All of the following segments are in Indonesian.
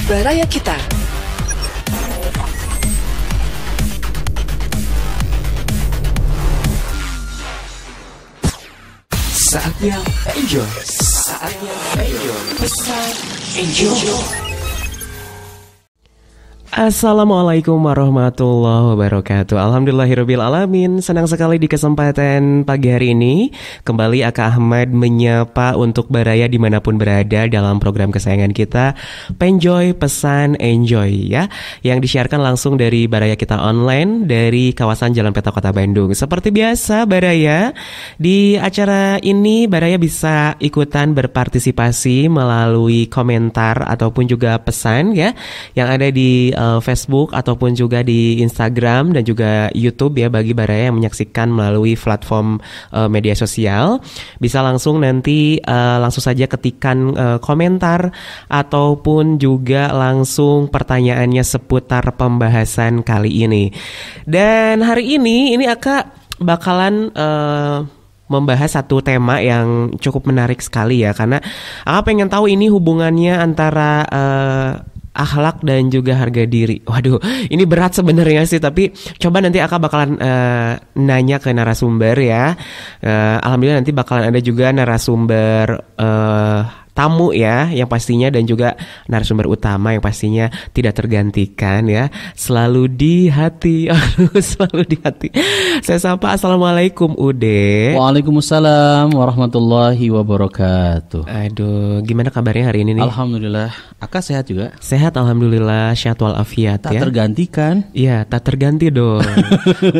Baraya Kita. Saatnya enjoy. Saatnya enjoy. Pesan enjoy. Assalamualaikum warahmatullahi wabarakatuh. Alhamdulillahirabbil alamin. Senang sekali di kesempatan pagi hari ini kembali Aka Ahmad menyapa untuk Baraya dimanapun berada dalam program kesayangan kita Penjoy Pesan Enjoy ya, yang disiarkan langsung dari Baraya Kita online dari kawasan Jalan Peta Kota Bandung. Seperti biasa Baraya, di acara ini Baraya bisa ikutan berpartisipasi melalui komentar ataupun juga pesan ya yang ada di Facebook ataupun juga di Instagram dan juga YouTube ya, bagi Baraya yang menyaksikan melalui platform media sosial. Bisa langsung nanti langsung saja ketikan komentar ataupun juga langsung pertanyaannya seputar pembahasan kali ini. Dan hari ini Aka bakalan membahas satu tema yang cukup menarik sekali ya, karena Aka pengen tahu ini hubungannya antara akhlak dan juga harga diri. Waduh, ini berat sebenarnya sih, tapi coba nanti Aka bakalan nanya ke narasumber ya. Alhamdulillah nanti bakalan ada juga narasumber tamu ya, yang pastinya, dan juga narasumber utama yang pastinya tidak tergantikan ya, selalu di hati. Selalu di hati. Saya sapa, assalamualaikum Ude. Waalaikumsalam warahmatullahi wabarakatuh. Aduh, gimana kabarnya hari ini nih? Alhamdulillah, Aka sehat juga. Sehat alhamdulillah, sehat walafiat Tak ya. tergantikan. Iya, tak terganti dong.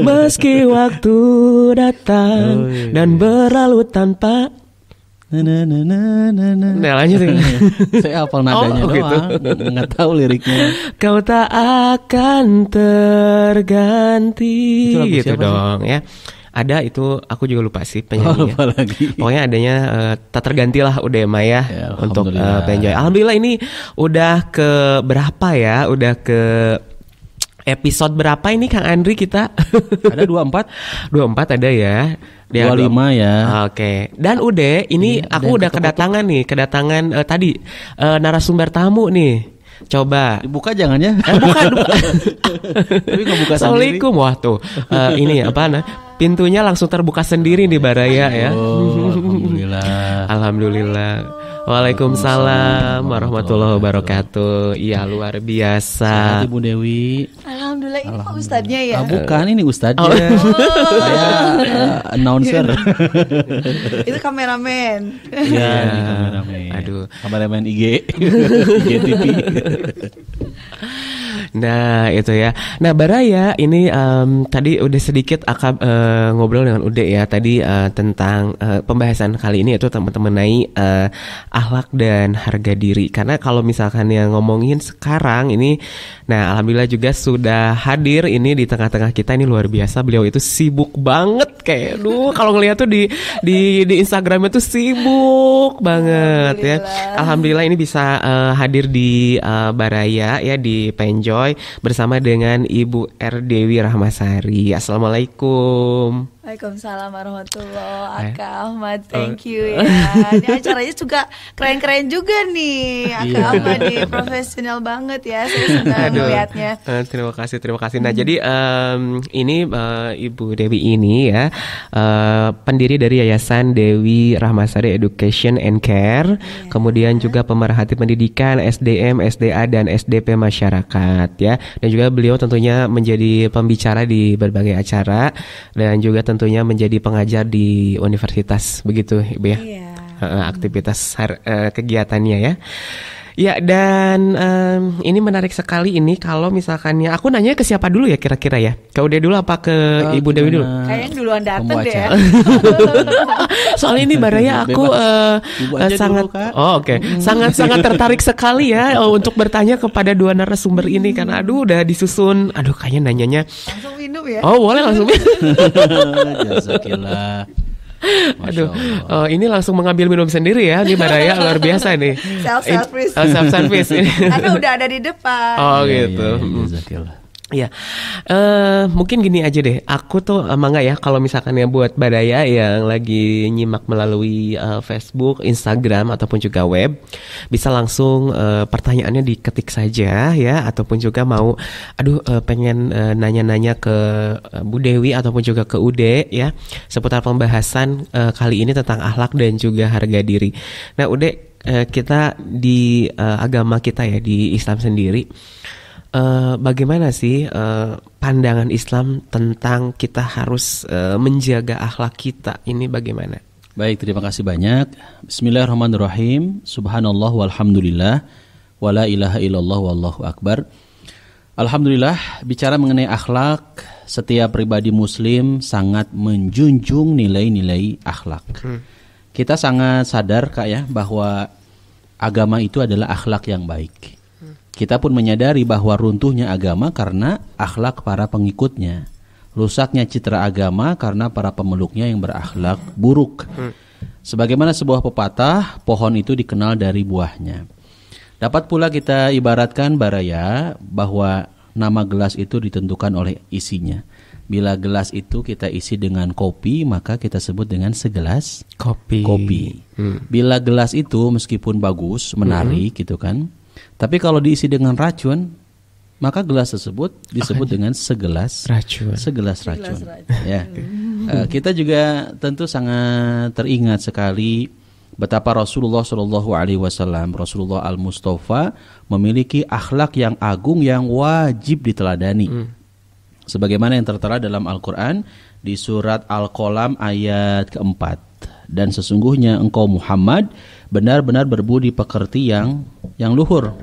Meski waktu datang dan berlalu tanpa. Nah, lanjut ya. Saya hafal nadanya doang, nggak tahu liriknya. Kau tak akan terganti. Gitu dong ya. Ada itu, aku juga lupa sih penyanyinya. Lupa lagi. Pokoknya adanya tak terganti lah udah ya, untuk Penjoy. Alhamdulillah ini udah ke berapa ya? Udah ke episode berapa ini Kang Andri kita? Ada 24. 24 ada ya. 25 ya. Oke. Dan Ude, ini aku udah kedatangan tadi narasumber tamu nih. Coba dibuka jangan ya. Bukan. Tapi nggak buka sendiri. Assalamualaikum. Wah tuh, ini apa pintunya langsung terbuka sendiri di Baraya ya. Alhamdulillah. Alhamdulillah. Waalaikumsalam warahmatullahi wabarakatuh. Iya, luar biasa. Sehat Ibu Dewi. Alhamdulillah, ini Pak Ustadznya ya? Bukan, ini Ustadznya. Saya announcer. Itu kameramen. Iya, ini kameramen. Aduh, kameramen IG TV. Nah itu ya. Nah Baraya ini tadi udah sedikit Aka ngobrol dengan Ude ya tadi tentang pembahasan kali ini, yaitu mengenai akhlak dan harga diri. Karena kalau misalkan yang ngomongin sekarang ini, nah alhamdulillah juga sudah hadir ini di tengah-tengah kita, ini luar biasa. Beliau itu sibuk banget, kayak kalau ngeliat tuh di Instagramnya tuh sibuk banget ya. Alhamdulillah ini bisa hadir di Baraya ya, di Penjoy bersama dengan Ibu R. Dewi Rahmasari. Assalamualaikum. Waalaikumsalam warahmatullahi wabarakatuh. Aka Ahmad, thank you ya. Ini acaranya juga keren-keren juga nih. Aka Ahmad nih profesional banget ya. Saya senang melihatnya. Terima kasih. Nah jadi ini Ibu Dewi ini ya pendiri dari Yayasan Dewi Rahmasari Education and Care, kemudian juga pemerhati pendidikan SDM, SDA dan SDP masyarakat ya. Dan juga beliau tentunya menjadi pembicara di berbagai acara dan juga tentunya menjadi pengajar di universitas, begitu Ibu ya. Aktivitas kegiatannya ya. Ya, dan ini menarik sekali ini kalau misalkannya aku nanya ke siapa dulu ya kira-kira ya? Ke Ude dulu apa ke Ibu Dewi dulu? Kayaknya duluan datang deh ya. Soalnya ini Baraya aku sangat sangat tertarik sekali ya untuk bertanya kepada dua narasumber ini, karena udah disusun. Kayaknya nanyanya langsung minum ya. Oh, boleh langsung minum. Jazakillah. Ini langsung mengambil minum sendiri ya, ini Baraya luar biasa nih. Self-service. Self-service ini. Karena udah ada di depan. Gitu. Jazakillah. Ya, mungkin gini aja deh. Aku tuh emang nggak ya kalau misalkan ya buat Baraya yang lagi nyimak melalui Facebook, Instagram ataupun juga web, bisa langsung pertanyaannya diketik saja ya, ataupun juga mau, pengen nanya-nanya ke Bu Dewi ataupun juga ke Ude ya seputar pembahasan kali ini tentang akhlak dan juga harga diri. Nah, Ude, kita di agama kita ya di Islam sendiri. Bagaimana sih pandangan Islam tentang kita harus menjaga akhlak kita ini bagaimana? Baik, terima kasih banyak. Bismillahirrahmanirrahim. Subhanallah walhamdulillah wala ilaha illallah wallahu akbar. Alhamdulillah, bicara mengenai akhlak, setiap pribadi muslim sangat menjunjung nilai-nilai akhlak. Kita sangat sadar Kak ya bahwa agama itu adalah akhlak yang baik. Kita pun menyadari bahwa runtuhnya agama karena akhlak para pengikutnya. Rusaknya citra agama karena para pemeluknya yang berakhlak buruk. Sebagaimana sebuah pepatah, pohon itu dikenal dari buahnya. Dapat pula kita ibaratkan Baraya bahwa nama gelas itu ditentukan oleh isinya. Bila gelas itu kita isi dengan kopi, maka kita sebut dengan segelas kopi. Bila gelas itu meskipun bagus, menarik gitu kan, tapi kalau diisi dengan racun, maka gelas tersebut disebut dengan segelas racun. Ya. Kita juga tentu sangat teringat sekali betapa Rasulullah SAW, Rasulullah Al-Mustafa, memiliki akhlak yang agung yang wajib diteladani. Sebagaimana yang tertera dalam Al-Quran di surat Al-Qalam ayat keempat. Dan sesungguhnya engkau Muhammad benar-benar berbudi pekerti yang luhur.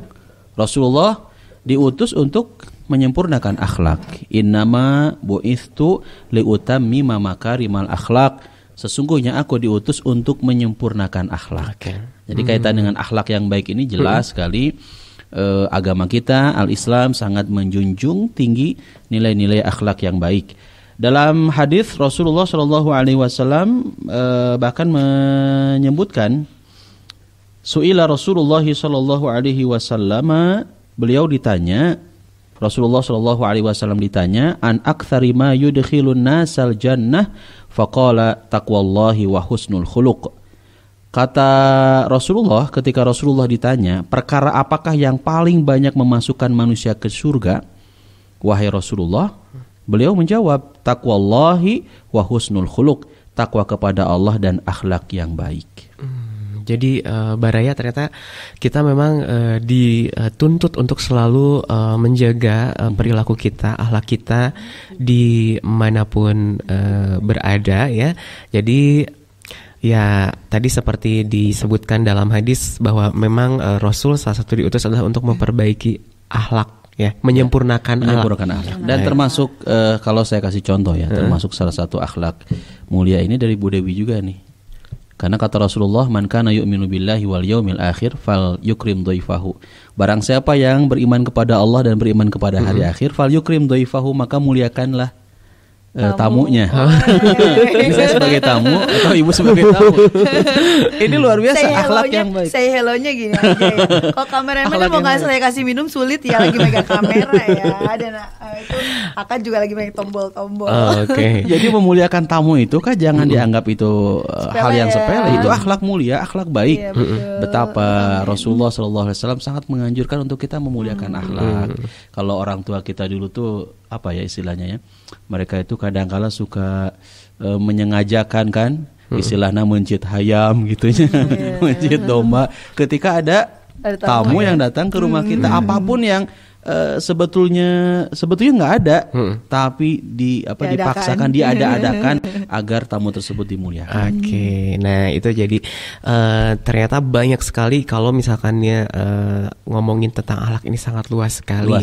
Rasulullah diutus untuk menyempurnakan akhlak. Innama bu'ithtu liutammima makarimal akhlak. Sesungguhnya aku diutus untuk menyempurnakan akhlak. Jadi kaitan dengan akhlak yang baik ini jelas sekali. Agama kita Al-Islam sangat menjunjung tinggi nilai-nilai akhlak yang baik. Dalam hadis Rasulullah SAW bahkan menyebutkan, Su'ila Rasulullah SAW, beliau ditanya, Rasulullah SAW ditanya, an aktsari ma yudkhilun nasal jannah, faqala taqwallahi wa husnul khuluq. Kata Rasulullah, ketika Rasulullah ditanya, perkara apakah yang paling banyak memasukkan manusia ke surga? Wahai Rasulullah, beliau menjawab, taqwallahi wa husnul khuluq, takwa kepada Allah dan akhlak yang baik. Jadi Baraya, ternyata kita memang dituntut untuk selalu menjaga perilaku kita, akhlak kita dimanapun berada ya. Jadi ya tadi seperti disebutkan dalam hadis bahwa memang Rasul salah satu diutus adalah untuk memperbaiki akhlak ya, menyempurnakan akhlak. Dan termasuk kalau saya kasih contoh ya, termasuk salah satu akhlak mulia ini dari Bu Dewi juga nih. Karena kata Rasulullah, man kana yu'minu billahi wal yaumil akhir fal yukrim dhaifahu. Barang siapa yang beriman kepada Allah dan beriman kepada hari akhir, fal yukrim dhaifahu, maka muliakanlah tamunya. Saya sebagai tamu atau ibu sebagai tamu. Ini luar biasa akhlak yang baik. Say hello-nya gini aja ya. Kalau kameramen mau nggak saya kasih minum sulit ya, lagi megang kamera ya. Dan itu akan juga lagi megang tombol-tombol. Jadi memuliakan tamu itu kan jangan dianggap itu hal yang sepele. Itu akhlak mulia, akhlak baik. Iya, betapa Rasulullah SAW sangat menganjurkan untuk kita memuliakan akhlak. Kalau orang tua kita dulu tuh apa ya istilahnya ya, mereka itu kadang-kala suka menyengajakan kan, istilahnya mencit hayam gitu ya, mencit domba ketika ada tamu yang datang ke rumah kita, apapun yang sebetulnya nggak ada, tapi dipaksakan, diada-adakan agar tamu tersebut dimuliakan. Nah itu jadi ternyata banyak sekali kalau misalkannya ngomongin tentang akhlak ini sangat luas sekali.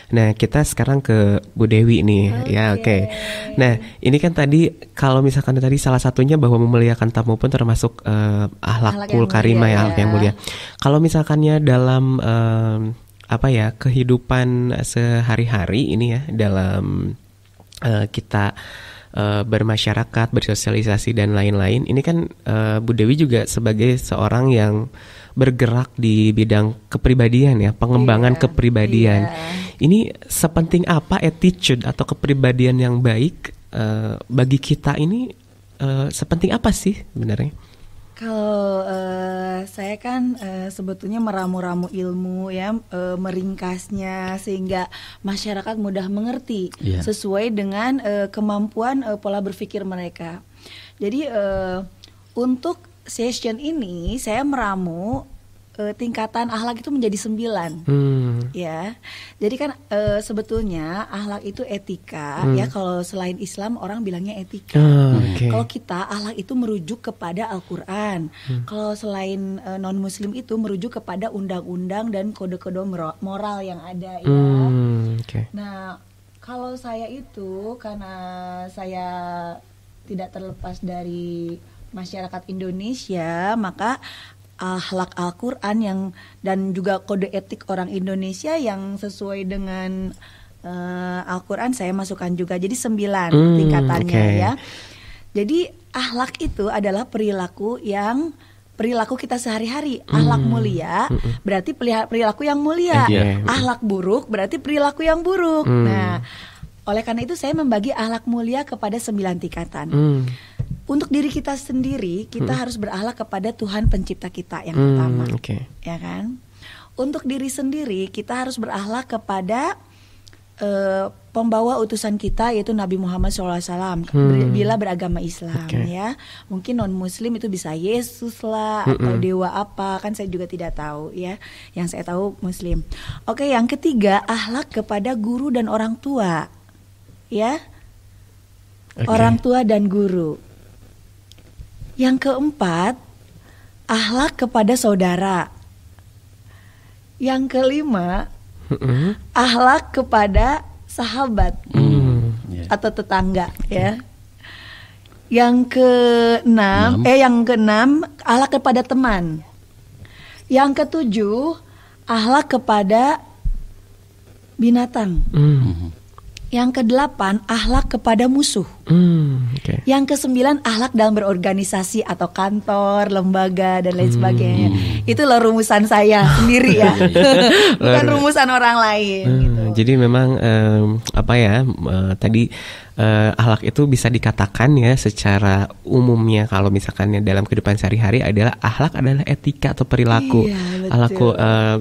Nah kita sekarang ke Bu Dewi nih, Nah ini kan tadi kalau misalkan tadi salah satunya bahwa memuliakan tamu pun termasuk akhlakul karimah ya, akhlak yang mulia. Kalau misalkannya dalam kehidupan sehari-hari ini ya, dalam kita bermasyarakat, bersosialisasi dan lain-lain. Ini kan Bu Dewi juga sebagai seorang yang bergerak di bidang kepribadian ya, pengembangan kepribadian. Ini sepenting apa attitude atau kepribadian yang baik bagi kita ini, sepenting apa sih sebenarnya? Kalau saya kan sebetulnya meramu-ramu ilmu ya, meringkasnya sehingga masyarakat mudah mengerti sesuai dengan kemampuan pola berpikir mereka. Jadi untuk session ini saya meramu tingkatan akhlak itu menjadi 9 ya. Jadi kan sebetulnya akhlak itu etika ya, kalau selain Islam orang bilangnya etika. Kalau kita akhlak itu merujuk kepada Al-Quran. Kalau selain non Muslim itu merujuk kepada undang-undang dan kode-kode moral yang ada ya. Nah kalau saya itu karena saya tidak terlepas dari masyarakat Indonesia, maka akhlak Al-Quran yang dan juga kode etik orang Indonesia yang sesuai dengan Al-Quran saya masukkan juga. Jadi 9 tingkatannya ya. Jadi akhlak itu adalah perilaku kita sehari-hari. Akhlak mulia berarti perilaku yang mulia. Akhlak buruk berarti perilaku yang buruk. Nah, oleh karena itu saya membagi akhlak mulia kepada 9 tingkatan. Untuk diri kita sendiri, kita harus berakhlak kepada Tuhan pencipta kita yang pertama, ya kan? Untuk diri sendiri, kita harus berakhlak kepada pembawa utusan kita, yaitu Nabi Muhammad SAW. Bila beragama Islam, ya, mungkin non Muslim itu bisa Yesus lah atau dewa apa, kan saya juga tidak tahu, ya. Yang saya tahu Muslim. Oke, yang ketiga, akhlak kepada guru dan orang tua, ya, orang tua dan guru. Yang keempat, akhlak kepada saudara. Yang kelima, akhlak kepada sahabat atau tetangga ya. Yang keenam, akhlak kepada teman. Yang ketujuh, akhlak kepada binatang. Yang kedelapan, akhlak kepada musuh. Yang kesembilan, akhlak dalam berorganisasi atau kantor, lembaga dan lain sebagainya. Itulah rumusan saya sendiri ya, bukan rumusan orang lain. Gitu. Jadi memang tadi akhlak itu bisa dikatakan ya secara umumnya kalau misalkan dalam kehidupan sehari-hari adalah akhlak adalah etika atau perilaku. Akhlak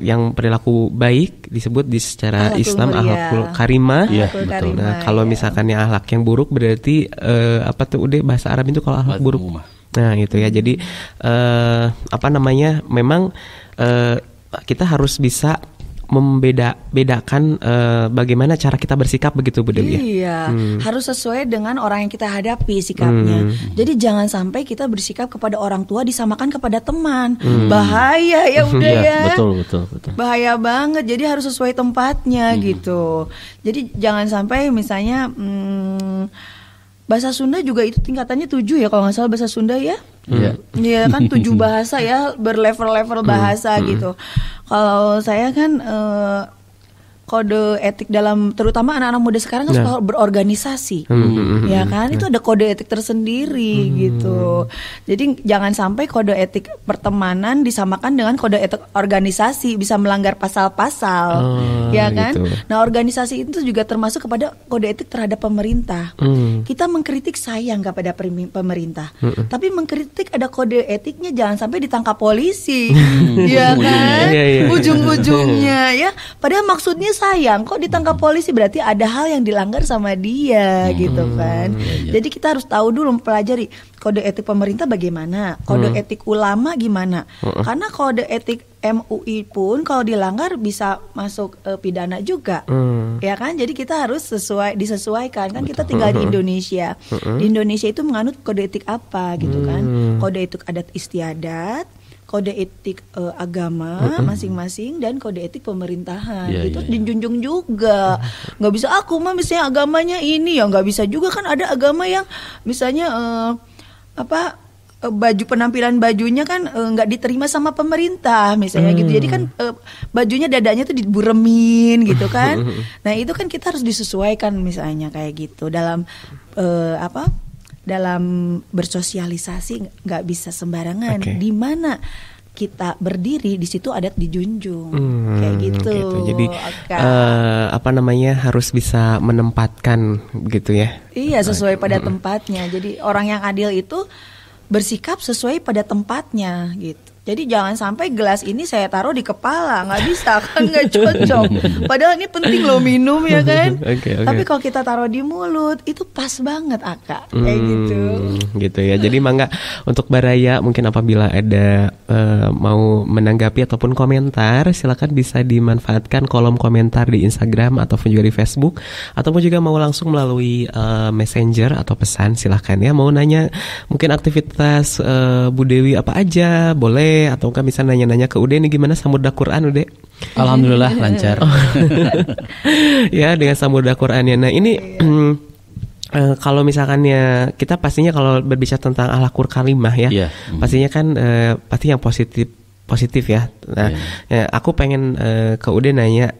yang perilaku baik disebut di secara Islam akhlakul karimah. Nah, kalau misalkan yang akhlak yang buruk berarti bahasa Arab itu kalau akhlak buruk. Nah, itu ya. Jadi memang kita harus bisa membedakan bagaimana cara kita bersikap begitu Bu Dewi. Iya, harus sesuai dengan orang yang kita hadapi sikapnya. Jadi jangan sampai kita bersikap kepada orang tua disamakan kepada teman. Bahaya ya udah ya. Betul. Bahaya banget. Jadi harus sesuai tempatnya gitu. Jadi jangan sampai misalnya bahasa Sunda juga itu tingkatannya 7 ya kalau nggak salah bahasa Sunda ya. Iya kan 7 bahasa ya, berlevel-level bahasa gitu. Kalau saya kan kode etik dalam terutama anak-anak muda sekarang kan suka berorganisasi, ya kan itu ada kode etik tersendiri gitu. Jadi jangan sampai kode etik pertemanan disamakan dengan kode etik organisasi, bisa melanggar pasal-pasal, ya kan. Gitu. Nah organisasi itu juga termasuk kepada kode etik terhadap pemerintah. Kita mengkritik sayang kepada pemerintah, tapi mengkritik ada kode etiknya, jangan sampai ditangkap polisi, ya kan. Ujung-ujungnya ya, padahal maksudnya sayang, kok ditangkap polisi berarti ada hal yang dilanggar sama dia gitu kan. Jadi kita harus tahu dulu, mempelajari kode etik pemerintah bagaimana, kode etik ulama gimana. Karena kode etik MUI pun kalau dilanggar bisa masuk pidana juga. Ya kan? Jadi kita harus disesuaikan kan, kita tinggal di Indonesia. Di Indonesia itu menganut kode etik apa gitu kan. Kode etik adat istiadat, kode etik agama masing-masing, dan kode etik pemerintahan. Itu dijunjung juga. Nggak bisa aku mah misalnya agamanya ini ya, nggak bisa juga kan. Ada agama yang misalnya baju penampilan bajunya kan nggak diterima sama pemerintah misalnya gitu. Jadi kan bajunya dadanya tuh diburemin gitu kan. Nah itu kan kita harus disesuaikan misalnya kayak gitu dalam dalam bersosialisasi nggak bisa sembarangan. Di mana kita berdiri di situ adat dijunjung, kayak gitu. Jadi harus bisa menempatkan gitu ya. Iya, sesuai pada tempatnya. Jadi orang yang adil itu bersikap sesuai pada tempatnya gitu. Jadi jangan sampai gelas ini saya taruh di kepala, nggak bisa kan, nggak cocok. Padahal ini penting loh minum ya kan. Tapi kalau kita taruh di mulut itu pas banget Aka, kayak gitu. Gitu ya. Jadi mangga untuk Baraya mungkin apabila ada mau menanggapi ataupun komentar, silakan bisa dimanfaatkan kolom komentar di Instagram ataupun juga di Facebook, ataupun juga mau langsung melalui Messenger atau pesan, silakan ya. Mau nanya mungkin aktivitas Bu Dewi apa aja boleh, atau kan bisa nanya-nanya ke Ude nih, gimana samudra Quran Ude? Alhamdulillah lancar. Ya, dengan samudra Qurannya. Nah ini kalau misalkannya kita pastinya kalau berbicara tentang akhlakul karimah ya, pastinya kan pasti yang positif ya. Nah, aku pengen ke Ude nanya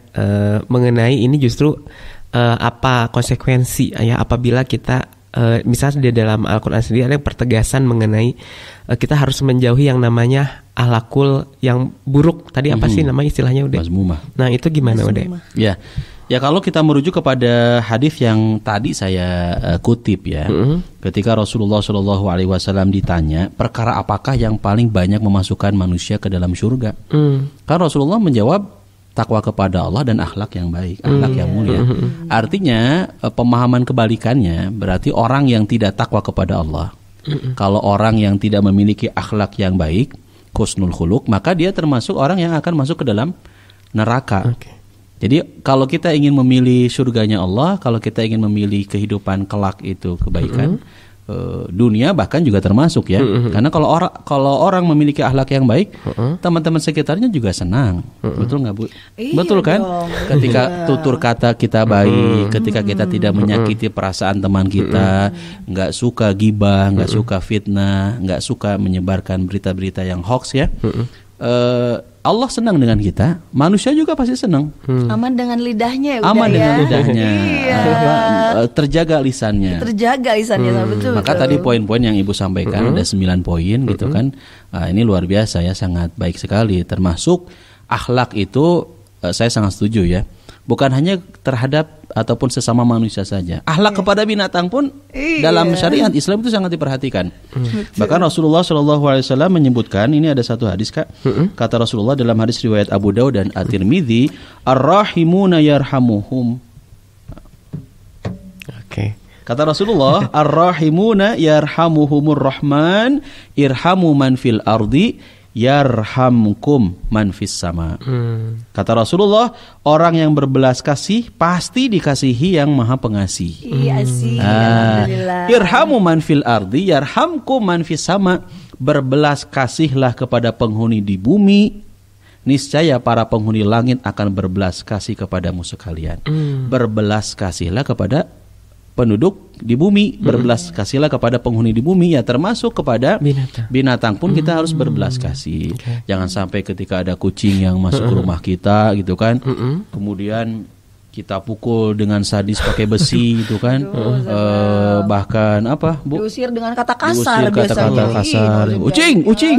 mengenai ini justru apa konsekuensi ya apabila kita misalnya di dalam Al-Quran sendiri ada pertegasan mengenai kita harus menjauhi yang namanya akhlakul yang buruk. Tadi apa sih nama istilahnya Ude? Mazmumah. Nah itu gimana Ude? Ya kalau kita merujuk kepada hadis yang tadi saya kutip ya, ketika Rasulullah SAW ditanya perkara apakah yang paling banyak memasukkan manusia ke dalam surga, kan Rasulullah menjawab takwa kepada Allah dan akhlak yang baik, akhlak yang mulia. Artinya pemahaman kebalikannya berarti orang yang tidak takwa kepada Allah. Kalau orang yang tidak memiliki akhlak yang baik, husnul khuluq, maka dia termasuk orang yang akan masuk ke dalam neraka. Jadi kalau kita ingin memilih surganya Allah, kalau kita ingin memilih kehidupan kelak itu kebaikan, dunia bahkan juga termasuk ya. Karena kalau orang memiliki akhlak yang baik, teman-teman sekitarnya juga senang. Betul nggak Bu? Iya betul kan? Dong. Ketika tutur kata kita baik, ketika kita tidak menyakiti perasaan teman kita, nggak suka gibah, nggak suka fitnah, nggak suka menyebarkan berita-berita yang hoax ya. Allah senang dengan kita, manusia juga pasti senang. Aman dengan lidahnya ya. Aman ya? dengan lidahnya. Iya. Terjaga lisannya. Betul. Maka tadi poin-poin yang Ibu sampaikan ada 9 poin gitu kan. Ini luar biasa ya, sangat baik sekali. Termasuk akhlak itu saya sangat setuju ya. Bukan hanya terhadap ataupun sesama manusia saja. Akhlak kepada binatang pun dalam syariat Islam itu sangat diperhatikan. Bahkan Rasulullah SAW menyebutkan, ini ada satu hadis Kak. Kata Rasulullah dalam hadis riwayat Abu Daud dan At-Tirmidzi, ar-rahimuna yarhamuhum. Kata Rasulullah, ar-rahimuna yarhamuhumur rahman, irhamu man fil ardi yarhamkum man fis sama. Kata Rasulullah, orang yang berbelas kasih pasti dikasihi yang Maha Pengasih. Iya sih. Alhamdulillah. Irhamu man fil ardi yarhamkum man fis sama. Berbelas kasihlah kepada penghuni di bumi, niscaya para penghuni langit akan berbelas kasih kepadamu sekalian. Berbelas kasihlah kepada penduduk di bumi, berbelas kasihlah kepada penghuni di bumi, ya termasuk kepada binatang pun kita harus berbelas kasih. Jangan sampai ketika ada kucing yang masuk ke rumah kita gitu kan, kemudian kita pukul dengan sadis pakai besi gitu kan. Bahkan apa Bu? Diusir dengan kata kasar. Diusir kata-kata kasar. Ucing.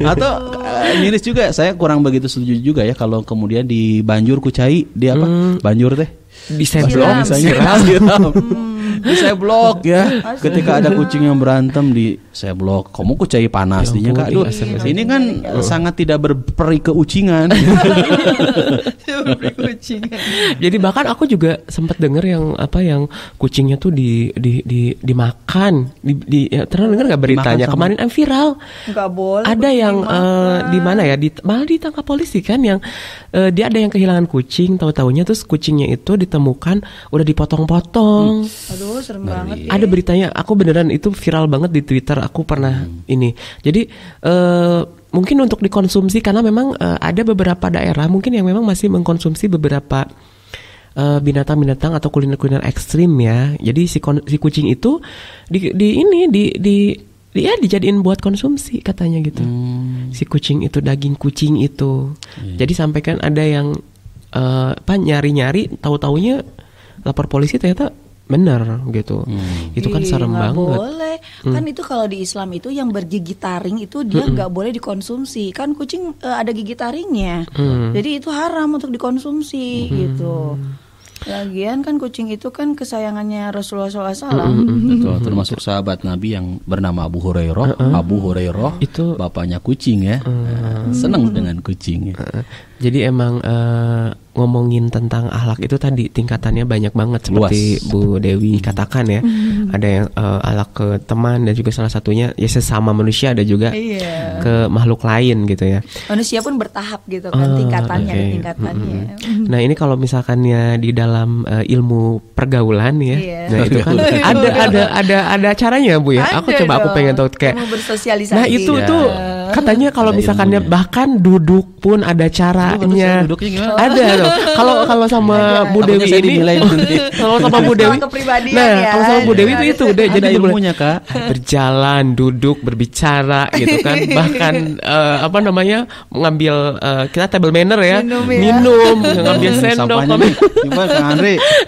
Atau miris juga, saya kurang begitu setuju juga ya kalau kemudian di banjur kucai, di apa? Banjur teh diseblok saya blok ya. Ketika ada kucing yang berantem di saya blok, kamu kucai panas dinya Kak. Aduh, ini kan sangat tidak berperi keucingan. Jadi bahkan aku juga sempat dengar yang kucingnya tuh dimakan. Pernah dengar nggak beritanya kemarin viral? Nggak boleh. Ada yang di mana ya? Malah ditangkap polisi kan, yang dia ada yang kehilangan kucing, tahu-taunya terus kucingnya itu ditemukan udah dipotong-potong. Aduh, serem banget. Ada beritanya, aku beneran itu viral banget di Twitter. Aku pernah ini. Jadi mungkin untuk dikonsumsi karena memang ada beberapa daerah mungkin yang memang masih mengkonsumsi beberapa binatang-binatang atau kuliner-kuliner ekstrim ya. Jadi si kucing itu dijadiin buat konsumsi katanya gitu. Si kucing itu, daging kucing itu. Jadi sampai kan ada yang nyari-nyari, tahu-taunya lapor polisi ternyata benar gitu. Itu kan serem nggak banget. Boleh. Kan itu kalau di Islam itu yang bergigi taring itu dia nggak boleh dikonsumsi. Kan kucing ada gigi taringnya. Jadi itu haram untuk dikonsumsi gitu. Lagian kan kucing itu kan kesayangannya Rasulullah SAW. Betul, termasuk sahabat Nabi yang bernama Abu Hurairah. Abu Hurairah itu bapaknya kucing ya. Senang dengan kucing. Jadi emang ngomongin tentang akhlak itu tadi tingkatannya banyak banget seperti Bu Dewi katakan ya. Ada yang akhlak ke teman dan juga salah satunya ya sesama manusia, ada juga ke makhluk lain gitu ya. Manusia pun bertahap gitu kan tingkatannya. Nah ini kalau misalkannya di dalam ilmu pergaulan ya, nah itu kan ada caranya Bu ya. Aku pengen tahu kayak bersosialisasi. Nah itu tuh katanya kalau misalkannya bahkan duduk pun ada caranya. Ada loh. Kalau sama Bu Dewi ini, kalau sama Bu Dewi, kalau sama Bu Dewi itu udah jadi ilmunya Kak. Berjalan, duduk, berbicara gitu kan. Bahkan mengambil kita table manner ya, minum, ngambil sendok.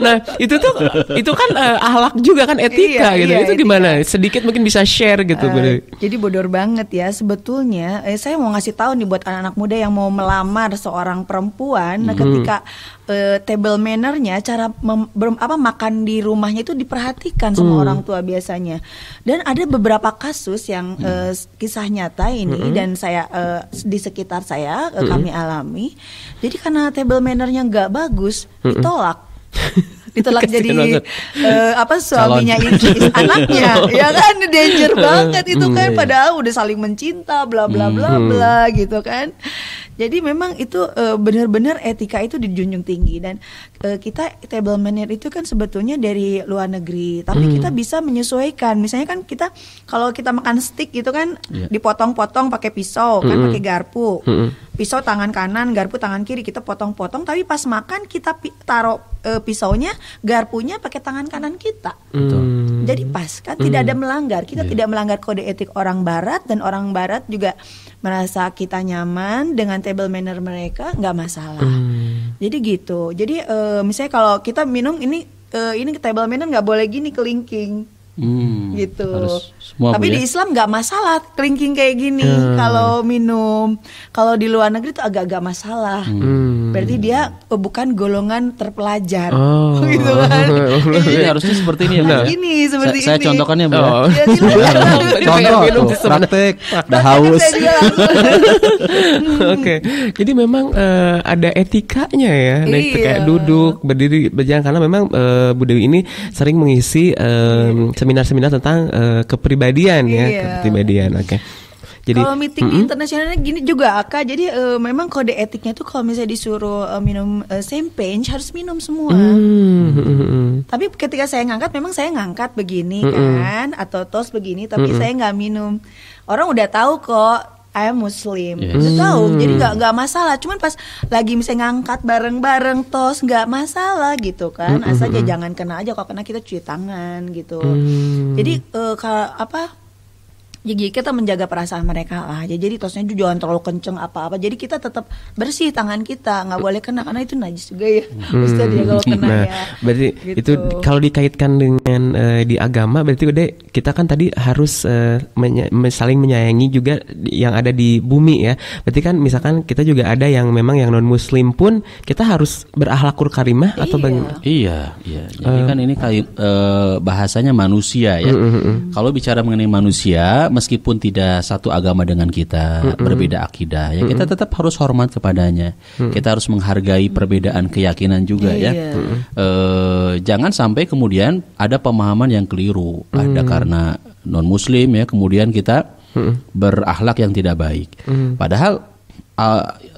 Nah itu kan akhlak juga kan, etika gitu. Itu gimana? Sedikit mungkin bisa share gitu. Jadi bodor banget ya sebetulnya. Saya mau ngasih tahu nih buat anak-anak muda yang mau melamar seorang perempuan, ketika table manner-nya, cara makan di rumahnya itu diperhatikan sama orang tua biasanya. Dan ada beberapa kasus yang kisah nyata ini dan saya di sekitar saya kami alami. Jadi karena table manner-nya nggak bagus, ditolak jadi suaminya anaknya ya kan, danger banget itu kan, padahal udah saling mencinta bla bla bla bla gitu kan. Jadi memang itu benar-benar etika itu dijunjung tinggi. Dan kita table manner itu kan sebetulnya dari luar negeri, tapi kita bisa menyesuaikan. Misalnya kan kita kalau kita makan steak gitu kan, dipotong-potong pakai pisau kan, pakai garpu. Pisau tangan kanan, garpu tangan kiri, kita potong-potong, tapi pas makan kita taruh pisaunya, garpunya pakai tangan kanan kita. Jadi pas kan, tidak ada melanggar. Kita tidak melanggar kode etik orang barat, dan orang barat juga merasa kita nyaman dengan table manner mereka, nggak masalah. Jadi gitu. Jadi misalnya kalau kita minum ini table manner nggak boleh gini kelingking. Gitu. Tapi di Islam nggak masalah kelingking kayak gini kalau minum. Kalau di luar negeri itu agak-agak masalah. Berarti dia bukan golongan terpelajar. Gitu kan. Jadi harusnya seperti ini ya. Gini seperti ini. Saya contohkannya Bu. Contoh praktek. Dah haus. Oke. Jadi memang ada etikanya ya. Nah, itu kayak duduk, berdiri, berjalan, karena memang Bu Dewi ini sering mengisi seminar-seminar tentang kepribadian ya, kepribadian. Oke. Jadi kalau meeting internasionalnya gini juga Kak. Jadi memang kode etiknya tuh kalau misalnya disuruh minum champagne harus minum semua. Tapi ketika saya ngangkat, memang saya ngangkat begini kan, atau toast begini, tapi saya nggak minum. Orang udah tahu kok I am Muslim, udah tahu, jadi nggak masalah. Cuman pas lagi misalnya ngangkat bareng-bareng toast nggak masalah gitu kan, asal aja jangan kena aja. Kalau kena kita cuci tangan gitu. Jadi jadi kita menjaga perasaan mereka lah. Jadi tosnya juga jangan terlalu kenceng apa-apa. Jadi kita tetap bersih tangan kita, nggak boleh kena karena itu najis juga ya. Ustaz ya kalau kena ya. Berarti gitu. Itu kalau dikaitkan dengan di agama, berarti udah kita kan tadi harus saling menyayangi juga yang ada di bumi ya. Berarti kan misalkan kita juga ada yang memang yang non Muslim pun kita harus berakhlakul karimah atau bagaimana? Iya. Jadi kan ini bahasanya manusia ya. Kalau bicara mengenai manusia, meskipun tidak satu agama dengan kita, berbeda akidah, ya kita tetap harus hormat kepadanya. Kita harus menghargai perbedaan keyakinan juga ya. Jangan sampai kemudian ada pemahaman yang keliru, ada karena non Muslim ya, kemudian kita berakhlak yang tidak baik. Padahal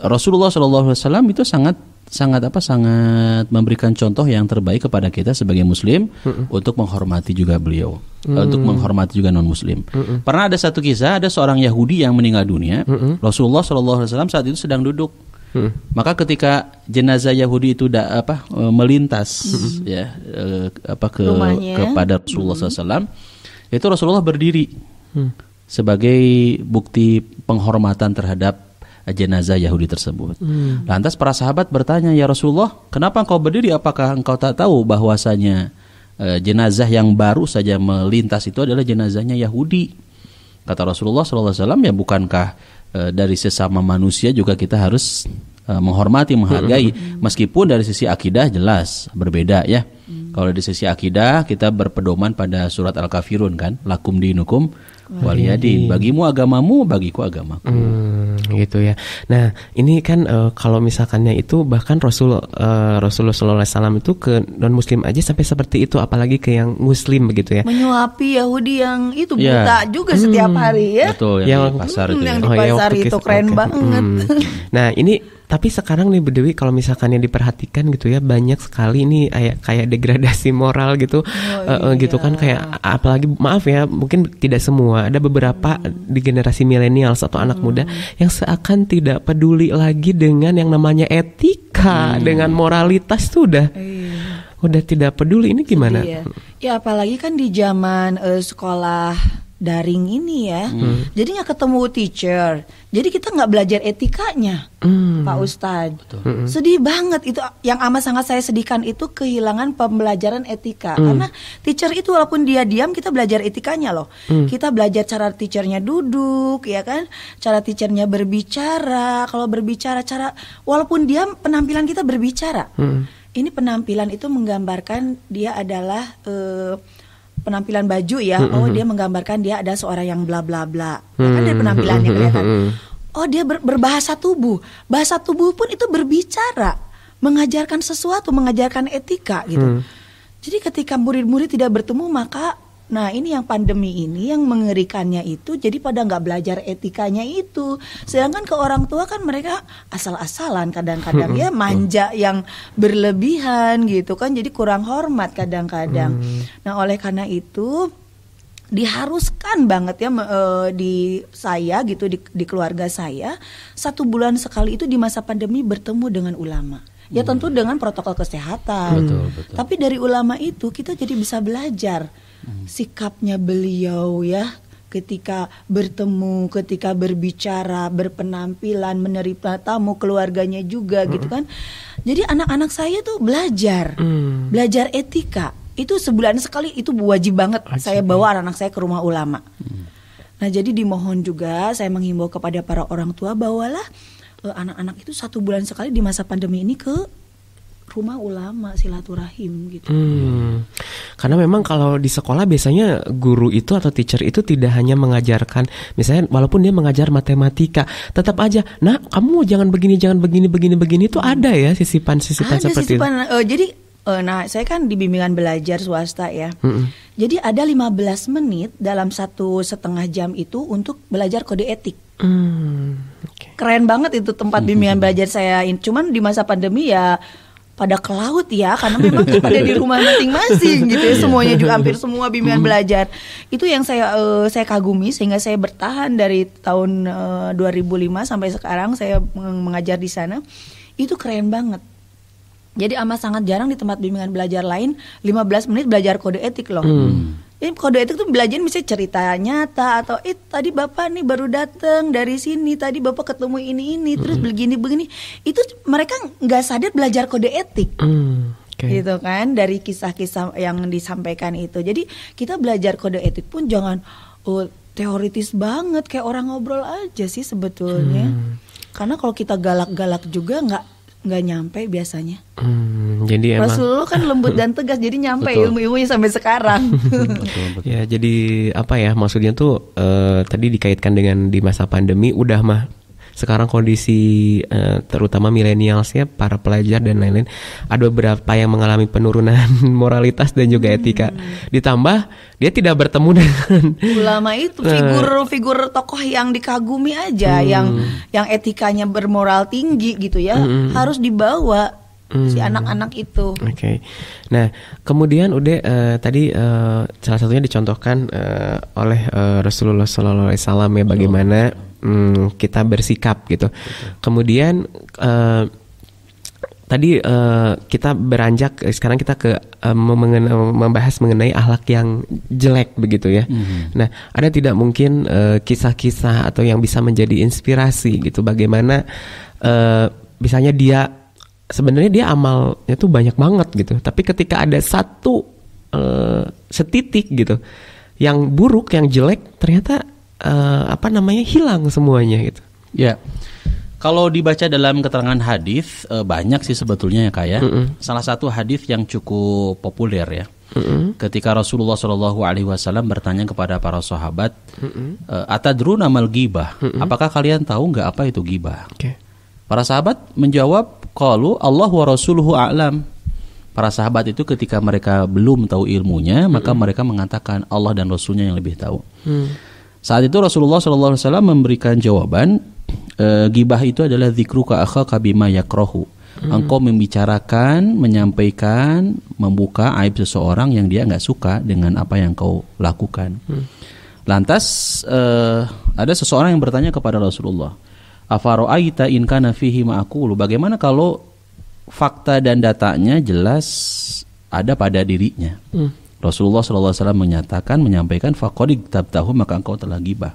Rasulullah SAW itu sangat memberikan contoh yang terbaik kepada kita sebagai Muslim untuk menghormati juga beliau, untuk menghormati juga non Muslim. Pernah ada satu kisah, ada seorang Yahudi yang meninggal dunia. Rasulullah SAW saat itu sedang duduk. Maka ketika jenazah Yahudi itu melintas kepada Rasulullah SAW, itu Rasulullah berdiri sebagai bukti penghormatan terhadap jenazah Yahudi tersebut. Lantas para sahabat bertanya, ya Rasulullah, kenapa engkau berdiri? Apakah engkau tak tahu bahwasanya jenazah yang baru saja melintas itu adalah jenazahnya Yahudi. Kata Rasulullah SAW, ya bukankah dari sesama manusia juga kita harus menghormati, menghargai, meskipun dari sisi akidah jelas berbeda ya. Kalau dari sisi akidah kita berpedoman pada surat Al-Kafirun kan, lakum dinukum waliyadin, bagimu agamamu, bagiku agamaku. Gitu ya. Nah ini kan kalau misalkannya itu bahkan Rasulullah SAW itu ke non Muslim aja sampai seperti itu, apalagi ke yang Muslim begitu ya. Menyuapi Yahudi yang itu buta juga setiap hari ya. Betul, yang di pasar itu. Yang di pasar itu keren banget. Nah ini tapi sekarang nih Bu Dewi, kalau misalkan yang diperhatikan gitu ya, banyak sekali ini kayak degradasi moral gitu, gitu kan, kayak apalagi maaf ya, mungkin tidak semua, ada beberapa di generasi milenial atau anak muda yang seakan tidak peduli lagi dengan yang namanya etika, dengan moralitas tuh udah tidak peduli. Ini gimana? Ya apalagi kan di zaman sekolah daring ini ya, jadi nggak ketemu teacher, jadi kita nggak belajar etikanya, Pak Ustadz. Sedih banget itu, yang amat sangat saya sedihkan itu kehilangan pembelajaran etika, karena teacher itu walaupun dia diam, kita belajar etikanya loh. Kita belajar cara teachernya duduk, ya kan, cara teachernya berbicara, kalau berbicara cara, walaupun diam penampilan kita berbicara. Ini penampilan itu menggambarkan dia adalah penampilan baju ya, dia menggambarkan dia ada seorang yang bla bla bla, ya kan dari penampilannya kelihatan. Oh dia berbahasa tubuh, bahasa tubuh pun itu berbicara, mengajarkan sesuatu, mengajarkan etika gitu. Jadi ketika murid-murid tidak bertemu, maka nah ini yang pandemi ini yang mengerikannya itu, jadi pada nggak belajar etikanya itu. Sedangkan ke orang tua kan mereka asal-asalan kadang-kadang ya, manja yang berlebihan gitu kan, jadi kurang hormat kadang-kadang. Nah oleh karena itu diharuskan banget ya di saya gitu, di keluarga saya 1 bulan sekali itu di masa pandemi bertemu dengan ulama. Ya tentu dengan protokol kesehatan. Betul. Tapi dari ulama itu kita jadi bisa belajar sikapnya beliau ya, ketika bertemu, ketika berbicara, berpenampilan, menerima tamu, keluarganya juga gitu kan. Jadi anak-anak saya tuh belajar etika. Itu sebulan sekali, itu wajib banget saya bawa anak-anak saya ke rumah ulama. Nah jadi dimohon juga, saya menghimbau kepada para orang tua, bawalah anak-anak itu 1 bulan sekali di masa pandemi ini ke rumah ulama, silaturahim gitu. Karena memang kalau di sekolah biasanya guru itu atau teacher itu tidak hanya mengajarkan, misalnya walaupun dia mengajar matematika, tetap aja, nah kamu jangan begini itu ada ya sisipan seperti itu. Jadi nah saya kan di bimbingan belajar swasta ya. Jadi ada 15 menit dalam 1,5 jam itu untuk belajar kode etik. Keren banget itu tempat bimbingan belajar saya. Cuman di masa pandemi ya pada ke laut ya, karena memang kan pada di rumah masing-masing gitu ya, semuanya juga hampir semua bimbingan belajar. Itu yang saya kagumi, sehingga saya bertahan dari tahun 2005 sampai sekarang saya mengajar di sana. Itu keren banget. Jadi amat sangat jarang di tempat bimbingan belajar lain 15 menit belajar kode etik loh. Ini kode etik tuh belajar misalnya cerita nyata, atau tadi bapak nih baru datang dari sini, tadi bapak ketemu ini terus begini. Itu mereka nggak sadar belajar kode etik, gitu kan, dari kisah-kisah yang disampaikan itu. Jadi kita belajar kode etik pun jangan teoritis banget kayak orang ngobrol aja sih sebetulnya. Karena kalau kita galak-galak juga nggak nyampe biasanya. Jadi Rasulullah kan lembut dan tegas, jadi nyampe ilmu-ilmunya sampai sekarang. Betul. Ya jadi apa ya, maksudnya tuh tadi dikaitkan dengan di masa pandemi, udah mah sekarang kondisi terutama milenialsnya, para pelajar dan lain-lain, ada beberapa yang mengalami penurunan moralitas dan juga etika. Ditambah dia tidak bertemu dengan ulama itu, figur tokoh yang dikagumi aja, yang etikanya bermoral tinggi gitu ya, harus dibawa si anak-anak itu. Oke. Nah, kemudian udah tadi salah satunya dicontohkan oleh Rasulullah SAW ya, bagaimana kita bersikap gitu. Kemudian tadi kita beranjak, sekarang kita ke membahas mengenai akhlak yang jelek begitu ya. Nah, ada tidak mungkin kisah-kisah atau yang bisa menjadi inspirasi gitu, bagaimana misalnya sebenarnya dia amalnya tuh banyak banget gitu, tapi ketika ada satu setitik gitu. Yang buruk, yang jelek ternyata hilang semuanya gitu. Ya. Kalau dibaca dalam keterangan hadis banyak sih sebetulnya ya Kak ya. Salah satu hadis yang cukup populer ya. Ketika Rasulullah SAW bertanya kepada para sahabat, atadruna mal ghibah? Apakah kalian tahu nggak apa itu ghibah? Okay. Para sahabat menjawab, qalu Allah wa rasuluhu a'lam. Para sahabat itu ketika mereka belum tahu ilmunya, maka mereka mengatakan Allah dan Rasulnya yang lebih tahu. Saat itu Rasulullah SAW memberikan jawaban, ghibah itu adalah dzikruka akhaka bima yakrahu. Engkau membicarakan, menyampaikan, membuka aib seseorang yang dia nggak suka dengan apa yang kau lakukan. Lantas ada seseorang yang bertanya kepada Rasulullah, afara'aita in kana fihi ma aqulu? Bagaimana kalau fakta dan datanya jelas ada pada dirinya? Rasulullah SAW menyampaikan faqad tabtahu, maka engkau telah ghibah.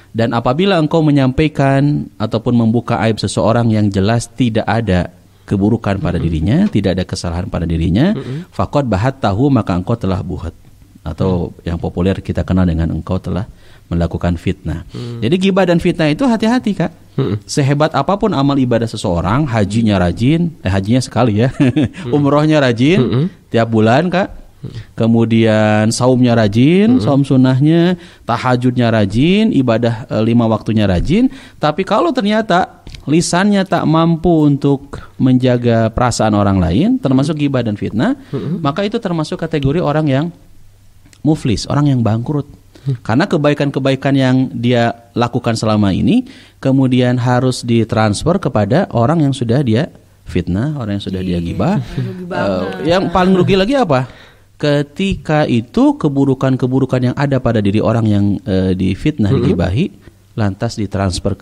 Dan apabila engkau menyampaikan ataupun membuka aib seseorang yang jelas tidak ada keburukan pada dirinya, tidak ada kesalahan pada dirinya, faqad bahattahu, maka engkau telah buhat, atau yang populer kita kenal dengan engkau telah melakukan fitnah. Jadi ghibah dan fitnah itu hati-hati Kak. Sehebat apapun amal ibadah seseorang, hajinya rajin, hajinya sekali ya, umrohnya rajin tiap bulan Kak. Kemudian saumnya rajin, saum sunnahnya, tahajudnya rajin, ibadah 5 waktunya rajin. Tapi kalau ternyata lisannya tak mampu untuk menjaga perasaan orang lain, termasuk ghibah dan fitnah, maka itu termasuk kategori orang yang muflis, orang yang bangkrut. Karena kebaikan-kebaikan yang dia lakukan selama ini kemudian harus ditransfer kepada orang yang sudah dia fitnah, orang yang sudah dia ghibah. Yang paling rugi lagi apa? Ketika itu keburukan-keburukan yang ada pada diri orang yang difitnah, digibahi, lantas ditransfer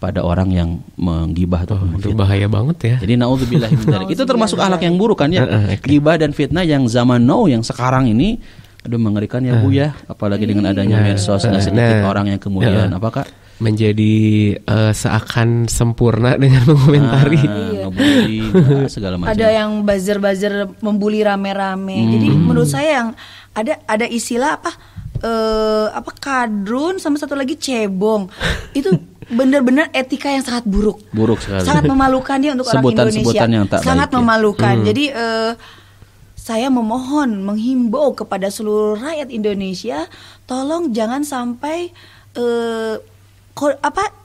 pada orang yang menggibah atau itu bahaya banget ya. Jadi naudzubillah min dzalik. Itu termasuk akhlak yang buruk kan ya. Gibah dan fitnah yang zaman now, yang sekarang ini, aduh mengerikan ya Bu ya. Apalagi dengan adanya medsos, nggak sedikit orang yang kemudian apakah menjadi seakan sempurna dengan mengomentari segala macam. Ada yang buzzer membuli rame-rame. Jadi menurut saya yang ada istilah apa kadrun sama satu lagi cebong. Itu benar-benar etika yang sangat buruk. Buruk sekali. Sangat memalukan dia untuk orang Indonesia. Yang tak sangat baik, memalukan. Jadi saya memohon, menghimbau kepada seluruh rakyat Indonesia, tolong jangan sampai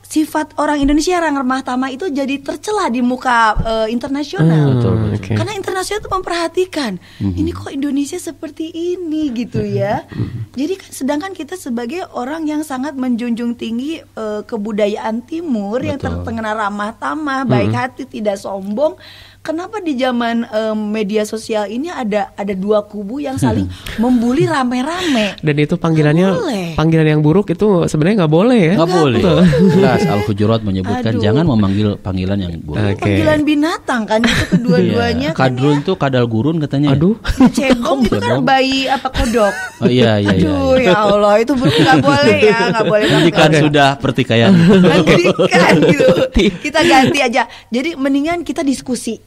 sifat orang Indonesia yang ramah tamah itu jadi tercela di muka internasional. Karena internasional itu memperhatikan ini kok Indonesia seperti ini gitu ya. Jadi sedangkan kita sebagai orang yang sangat menjunjung tinggi kebudayaan Timur yang terkenal ramah tamah, baik hati, tidak sombong. Kenapa di zaman media sosial ini ada dua kubu yang saling membuli rame-rame? Dan itu panggilan yang buruk itu sebenarnya nggak boleh ya? Nggak boleh. Jelas Al-Hujurat menyebutkan jangan memanggil panggilan yang buruk. Panggilan binatang kan itu kedua-duanya. Kadrun tuh kadal gurun katanya. Aduh. Cebong itu kan bayi kodok. Oh iya. Aduh ya Allah, itu buruk, nggak boleh ya, nggak boleh. Jadi kan sudah pertikaian. Gitu. Kita ganti aja. Jadi mendingan kita diskusi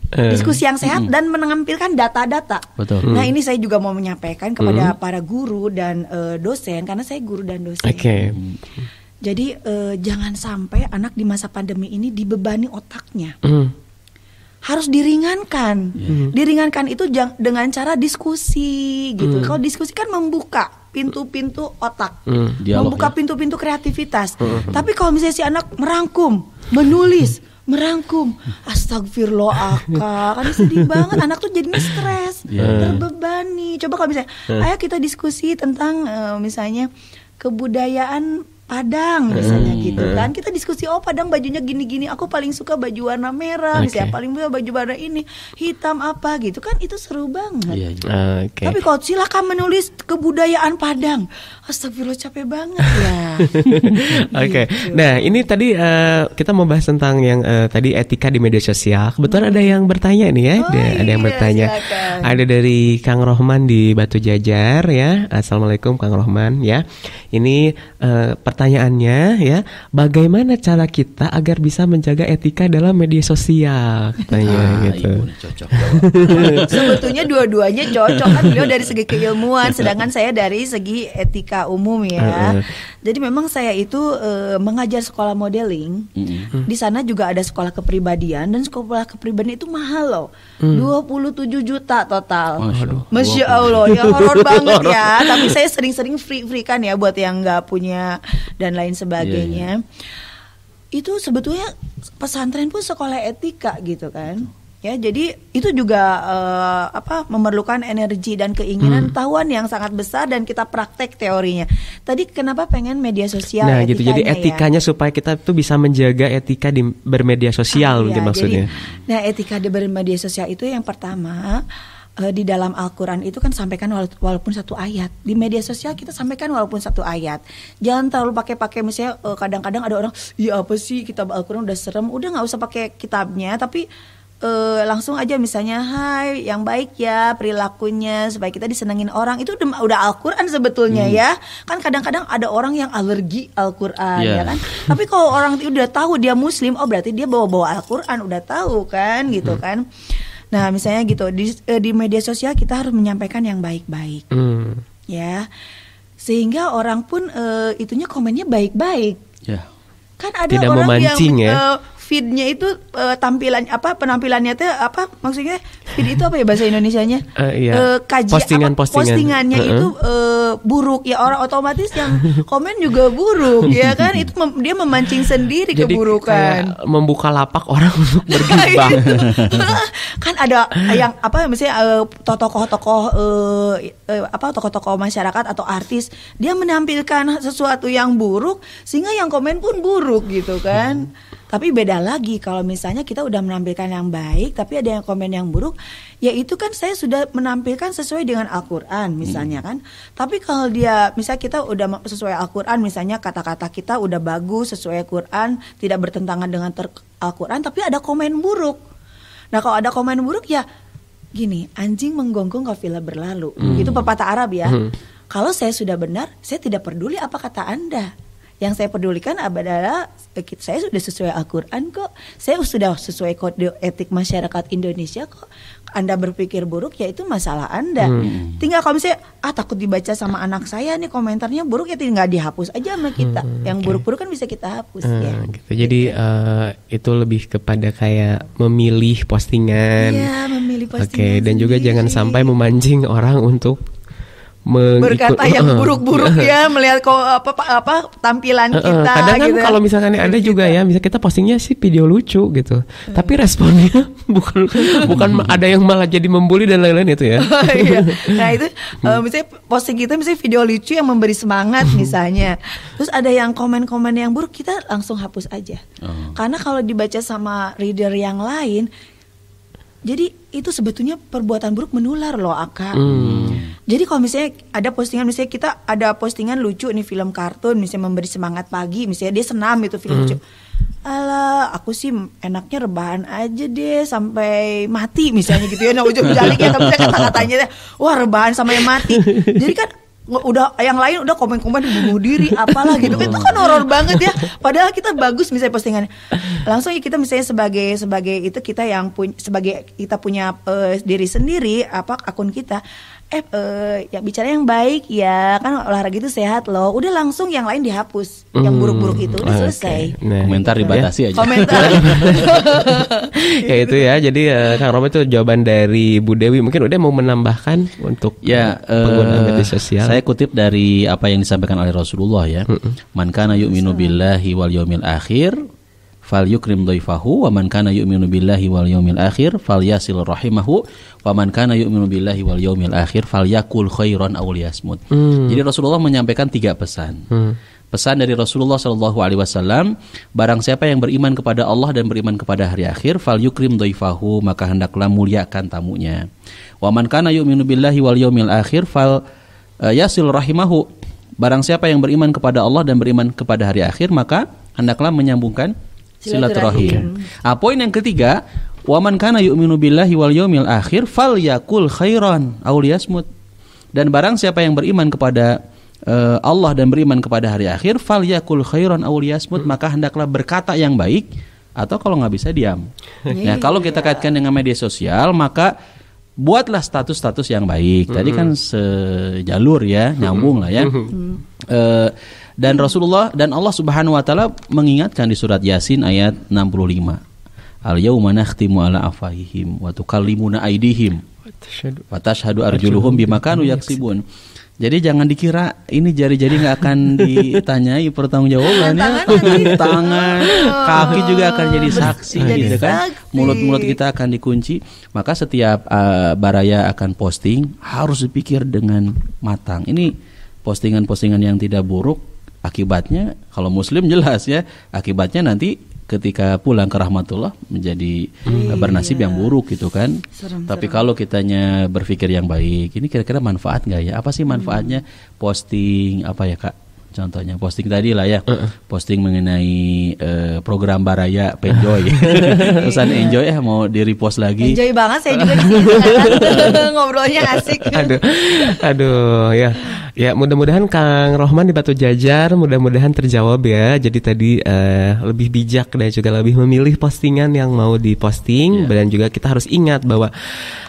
yang sehat dan menampilkan data-data. Betul. Nah ini saya juga mau menyampaikan kepada para guru dan dosen, karena saya guru dan dosen. Jadi jangan sampai anak di masa pandemi ini dibebani otaknya. Harus diringankan. Diringankan itu dengan cara diskusi gitu. Kalau diskusi kan membuka pintu-pintu otak, membuka pintu-pintu kreativitas. Tapi kalau misalnya si anak merangkum, astagfirullah kan sedih banget, anak tuh jadinya stres, terbebani. Coba kalau misalnya ayo kita diskusi tentang misalnya kebudayaan Padang misalnya gitu kan, kita diskusi Padang bajunya gini-gini, aku paling suka baju warna merah, misalnya paling suka baju warna ini hitam apa gitu kan, itu seru banget. Tapi kalau silakan menulis kebudayaan Padang, astagfirullah capek banget ya. Nah ini tadi kita membahas tentang yang tadi etika di media sosial. Kebetulan ada yang bertanya nih ya, ada yang bertanya. Silakan. Ada dari Kang Rohman di Batu Jajar ya. Assalamualaikum Kang Rohman ya. Ini pertanyaannya ya, bagaimana cara kita agar bisa menjaga etika dalam media sosial? Katanya gitu. Ibu cocok. Sebetulnya dua-duanya cocok kan, beliau dari segi keilmuan, sedangkan saya dari segi etika umum ya. Jadi memang saya itu mengajar sekolah modeling. Di sana juga ada sekolah kepribadian, dan sekolah kepribadian itu mahal loh. 27 juta total. Masya Allah, ya horor banget ya. Tapi saya sering-sering free kan ya buat yang nggak punya dan lain sebagainya. Itu sebetulnya pesantren pun sekolah etika gitu kan. Ya, jadi itu juga memerlukan energi dan keinginan tahuan yang sangat besar, dan kita praktek teorinya. Tadi kenapa pengen media sosial? Nah, gitu. Jadi etikanya ya, supaya kita tuh bisa menjaga etika di bermedia sosial, mungkin maksudnya. Jadi, nah, etika di bermedia sosial itu yang pertama, di dalam Al-Quran itu kan sampaikan walaupun satu ayat. Di media sosial kita sampaikan walaupun satu ayat. Jangan terlalu pakai misalnya kadang-kadang ada orang, ya apa sih kitab Al-Quran udah serem, udah nggak usah pakai kitabnya, tapi langsung aja misalnya, hai yang baik ya perilakunya supaya kita disenengin orang. Itu udah Al-Quran sebetulnya ya. Kan kadang-kadang ada orang yang alergi Al-Quran ya kan. Tapi kalau orang itu udah tahu dia muslim, oh berarti dia bawa Al-Quran, udah tahu kan gitu kan. Nah misalnya gitu, di media sosial kita harus menyampaikan yang baik-baik ya, sehingga orang pun itunya komennya baik-baik ya. Kan ada tidak orang memancing yang feed-nya itu penampilannya tuh maksudnya feed itu apa ya bahasa Indonesianya? Iya. Postingannya itu buruk ya, orang otomatis yang komen juga buruk ya kan, itu dia memancing sendiri keburukan. Jadi membuka lapak orang untuk bergibah. Kan ada yang misalnya tokoh-tokoh masyarakat atau artis, dia menampilkan sesuatu yang buruk sehingga yang komen pun buruk gitu kan. Tapi beda lagi kalau misalnya kita udah menampilkan yang baik tapi ada yang komen yang buruk, ya itu kan saya sudah menampilkan sesuai dengan Al-Quran misalnya kan. Tapi kalau dia misalnya kita udah sesuai Al-Quran, misalnya kata-kata kita udah bagus sesuai Al-Quran, tidak bertentangan dengan Al-Quran, tapi ada komen buruk. Nah kalau ada komen buruk ya gini, anjing menggonggong kafilah berlalu. Itu pepatah Arab ya. Kalau saya sudah benar, saya tidak peduli apa kata Anda. Yang saya pedulikan adalah saya sudah sesuai Al-Quran kok, saya sudah sesuai kode etik masyarakat Indonesia kok. Anda berpikir buruk, ya itu masalah Anda. Tinggal kalau misalnya takut dibaca sama anak saya nih komentarnya buruk, ya tinggal dihapus aja sama kita. Yang buruk-buruk kan bisa kita hapus ya. Gitu. Jadi itu lebih kepada kayak memilih postingan. Iya, memilih postingan. Dan juga jangan sampai memancing orang untuk berkata yang buruk-buruk ya, melihat tampilan kita. Kadang kan gitu. Kalau misalkan ada juga ya, misalnya kita postingnya sih video lucu gitu, tapi responnya bukan ada yang malah jadi membuli dan lain-lain itu ya. Nah itu misalnya posting kita misalnya video lucu yang memberi semangat misalnya, terus ada yang komen-komen yang buruk, kita langsung hapus aja. Karena kalau dibaca sama reader yang lain, jadi itu sebetulnya perbuatan buruk menular loh Aka. Jadi kalau misalnya ada postingan, misalnya kita ada postingan lucu nih, film kartun misalnya memberi semangat pagi, misalnya dia senam itu film lucu. Alah, aku sih enaknya rebahan aja deh sampai mati misalnya gitu ya. Nah ujung-ujungnya ya bisa kata-katanya, wah rebahan sampai mati. Jadi kan udah yang lain udah komen-komen bunuh diri apalah gitu. Itu kan horor banget ya. Padahal kita bagus misalnya postingannya. Langsung ya kita misalnya sebagai itu kita yang sebagai kita punya diri sendiri akun kita. Ya bicara yang baik ya kan, olahraga itu sehat loh. Udah langsung yang lain dihapus, yang buruk-buruk itu udah selesai. Nah, komentar dibatasi aja. Komentar. Ya itu ya. Jadi Kang Romi itu jawaban dari Bu Dewi. Mungkin udah mau menambahkan untuk penggunaan media sosial. Saya kutip dari apa yang disampaikan oleh Rasulullah ya. Man kana yu'minu billahi wal yawmil akhir falyukrim dhaifahu wa man kana yu'minu billahi wal yawmil akhir falyasil rahimahu wa man kana yu'minu billahi wal yawmil akhir falyakul khairan aw liyasmut. Jadi Rasulullah menyampaikan 3 pesan. Pesan dari Rasulullah SAW, barang siapa yang beriman kepada Allah dan beriman kepada hari akhir, falyukrim dhaifahu, maka hendaklah muliakan tamunya. Wa man kana yu'minu billahi wal yawmil akhir falyasil rahimahu, barang siapa yang beriman kepada Allah dan beriman kepada hari akhir, maka hendaklah menyambungkan silaturahim. Poin yang ketiga, wa man kana yu'minu billahi wal yawmil akhir falyakul khairan aw liyasmut. Dan barang siapa yang beriman kepada Allah dan beriman kepada hari akhir, falyakul khairan aw liyasmut, maka hendaklah berkata yang baik atau kalau nggak bisa diam. Nah, kalau kita kaitkan dengan media sosial, maka buatlah status-status yang baik. Tadi kan sejalur ya, nyambung lah ya. Dan Rasulullah dan Allah Subhanahu wa taala mengingatkan di surat Yasin ayat 65. Al-yauma nakhtimu ala afwahihim wa tukallimuna aydihim wa tashhadu arjuluhum bima kanu yaksibun. Jadi jangan dikira ini jari-jari nggak akan ditanyai pertanggungjawabannya. Tangan, kaki juga akan jadi saksi, gitu kan. Mulut-mulut kita akan dikunci. Maka setiap baraya akan posting harus dipikir dengan matang. Ini postingan-postingan yang tidak buruk, akibatnya kalau Muslim jelas ya, akibatnya nanti ketika pulang ke rahmatullah menjadi bernasib yang buruk gitu kan. Tapi kalau kitanya berpikir yang baik, ini kira-kira manfaat nggak ya? Apa sih manfaatnya posting apa ya Kak? Contohnya posting tadi lah ya, posting mengenai program Baraya Penjoy. Terusan enjoy mau di repost lagi. Enjoy banget saya juga di sini ngobrolnya asik. Aduh ya. Ya mudah-mudahan Kang Rohman di Batu Jajar mudah-mudahan terjawab ya. Jadi tadi lebih bijak dan juga lebih memilih postingan yang mau diposting. Dan juga kita harus ingat bahwa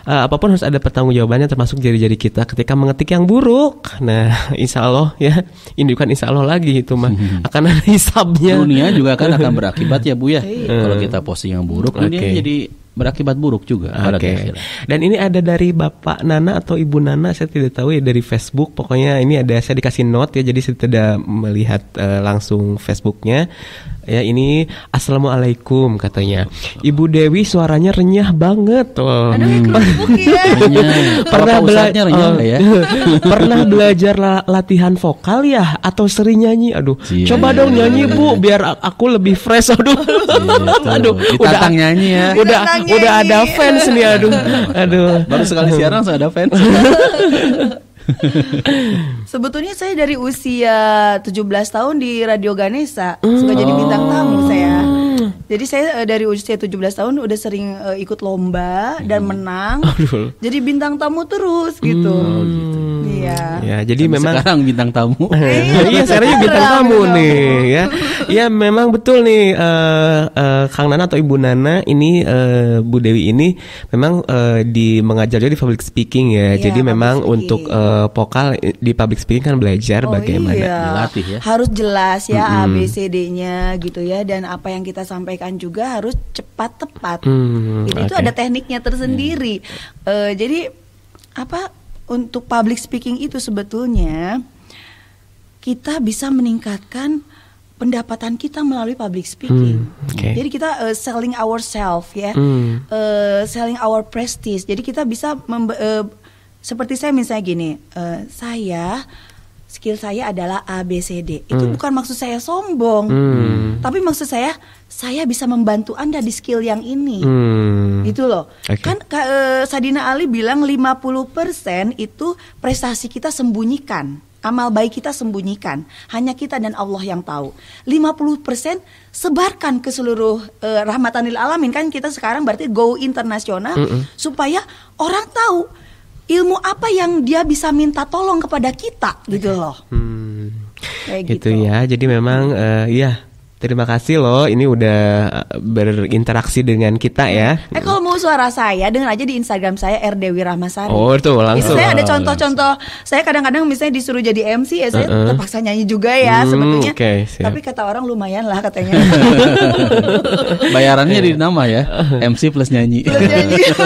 apapun harus ada pertanggungjawabannya, termasuk jari-jari kita ketika mengetik yang buruk. Nah insya Allah ya, ini bukan insya Allah lagi itu mah akan ada hisabnya. Dunia juga akan berakibat ya Bu ya. Kalau kita posting yang buruk, dunia jadi berakibat buruk juga. Dan ini ada dari Bapak Nana atau Ibu Nana, saya tidak tahu ya, dari Facebook. Pokoknya ini ada, saya dikasih note ya, jadi saya tidak melihat langsung Facebooknya. Ya ini Assalamualaikum katanya. Ibu Dewi suaranya renyah banget. Oh. Pernah belajar latihan vokal ya atau sering nyanyi? Aduh, coba dong nyanyi Bu, biar aku lebih fresh. Aduh, ditantang nyanyi ya. Udah ada fans nih, aduh. Baru sekali siaran sudah ada fans. Sebetulnya saya dari usia 17 tahun di Radio Ganesha suka jadi bintang tamu saya. Jadi saya dari usia 17 tahun udah sering ikut lomba dan menang. Jadi bintang tamu terus gitu. Iya. Ya, jadi memang sekarang bintang tamu. Iya, sekarang bintang tamu nih ya. Ya, memang betul nih Kang Nana atau Ibu Nana ini Bu Dewi ini memang mengajar juga di public speaking ya. Jadi memang speaking. Untuk vokal di public speaking kan belajar bagaimana dilatih ya. Harus jelas ya ABCD-nya gitu ya, dan apa yang kita sampaikan juga harus cepat tepat. Jadi itu ada tekniknya tersendiri. Jadi apa? Untuk public speaking itu sebetulnya kita bisa meningkatkan pendapatan kita melalui public speaking. Jadi kita selling ourselves ya, selling our prestige. Jadi kita bisa seperti saya misalnya gini, skill saya adalah ABCD. Itu bukan maksud saya sombong, tapi maksud saya bisa membantu Anda di skill yang ini. Gitu loh. Kan Sadina Ali bilang 50% itu prestasi kita sembunyikan, amal baik kita sembunyikan, hanya kita dan Allah yang tahu. 50% sebarkan ke seluruh rahmatan lil alamin. Kan kita sekarang berarti go internasional supaya orang tahu ilmu apa yang dia bisa minta tolong kepada kita, gitu loh. Kayak gitu ya. Jadi memang terima kasih loh, ini udah berinteraksi dengan kita ya. Kalau mau suara saya, dengar aja di Instagram saya Dewi Rahmasari. Oh itu langsung. Saya ada contoh-contoh. Saya kadang-kadang misalnya disuruh jadi MC ya, saya terpaksa nyanyi juga ya sebetulnya. Tapi kata orang lumayan lah katanya. Bayarannya di nama ya, MC plus nyanyi.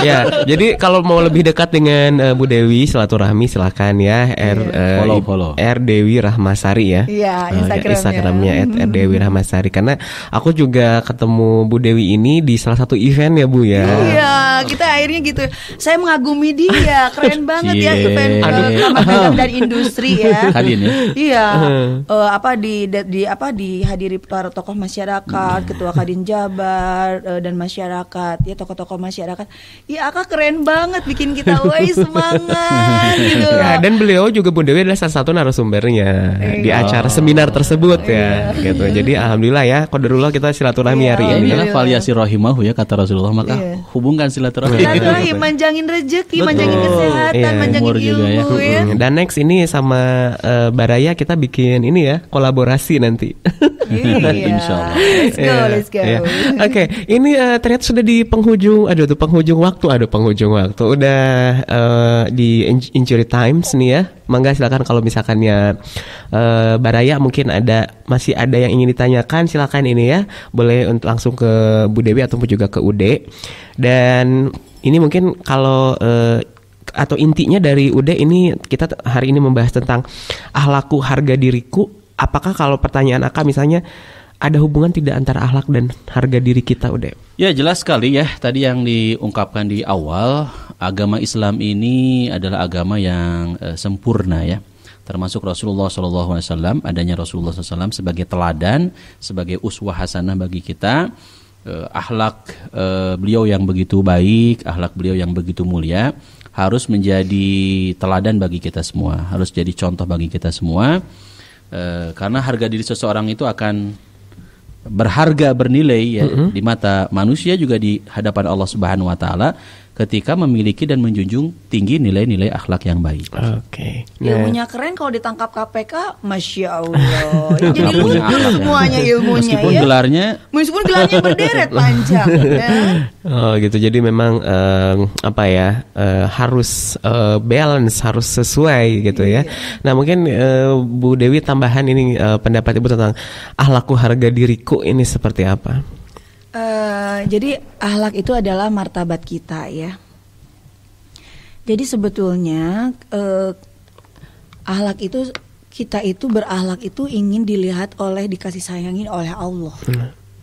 Ya, jadi kalau mau lebih dekat dengan Bu Dewi silaturahmi silakan ya. Follow. Dewi Rahmasari ya. Iya, Instagramnya @Dewi Rahmasari. Karena aku juga ketemu Bu Dewi ini di salah satu event ya Bu ya. Iya, kita akhirnya gitu. Saya mengagumi dia, keren banget ya event Kamar dan Industri ya. Hadin ya. Iya. Dihadiri para tokoh masyarakat, Ketua Kadin Jabar dan masyarakat, ya tokoh-tokoh masyarakat. Iya, Akak keren banget bikin kita semangat gitu. Ya, dan beliau juga Bu Dewi adalah salah satu narasumbernya di acara seminar tersebut ya. Gitu. Jadi alhamdulillah alhamdulillah ya, qadarullah kita silaturahmi hari Ya, ini. inilah variasi rahimahu ya kata Rasulullah, maka hubungkan silaturahmi. Silaturahmi, manjangin rezeki, manjangin kesehatan, manjangin Umur juga ilmu ya. Dan next ini sama Baraya kita bikin ini ya, kolaborasi nanti. Iya. Insyaallah. Let's go. Iya. Oke, ini ternyata sudah di penghujung penghujung waktu. Udah di Injury Times nih ya. Mangga silakan kalau misalkannya Baraya mungkin masih ada yang ingin ditanyakan, silakan ini ya. Boleh untuk langsung ke Bu Dewi ataupun juga ke Ude. Dan ini mungkin kalau atau intinya dari Ude ini, kita hari ini membahas tentang akhlakku harga diriku. Apakah kalau pertanyaan Aka misalnya ada hubungan tidak antara akhlak dan harga diri kita, Ude? Ya, jelas sekali ya. Tadi yang diungkapkan di awal, agama Islam ini adalah agama yang sempurna ya. Termasuk Rasulullah SAW, adanya Rasulullah SAW sebagai teladan, sebagai uswah hasanah bagi kita. Akhlak beliau yang begitu baik, akhlak beliau yang begitu mulia, harus menjadi teladan bagi kita semua, harus jadi contoh bagi kita semua. Karena harga diri seseorang itu akan berharga, bernilai ya, di mata manusia juga di hadapan Allah Subhanahu wa taala ketika memiliki dan menjunjung tinggi nilai-nilai akhlak yang baik. Oke. Ilmunya keren, kalau ditangkap KPK, Masya Allah. Ya, jadi lucu semuanya ilmunya Meskipun ya. Meskipun gelarnya berderet panjang. Ya. Oh gitu, jadi memang harus balance, harus sesuai gitu ya. Nah mungkin Bu Dewi tambahan ini pendapat Ibu tentang akhlakku harga diriku ini seperti apa? Jadi akhlak itu adalah martabat kita ya. Jadi sebetulnya akhlak itu, kita itu berakhlak itu ingin dilihat dikasih sayangin oleh Allah.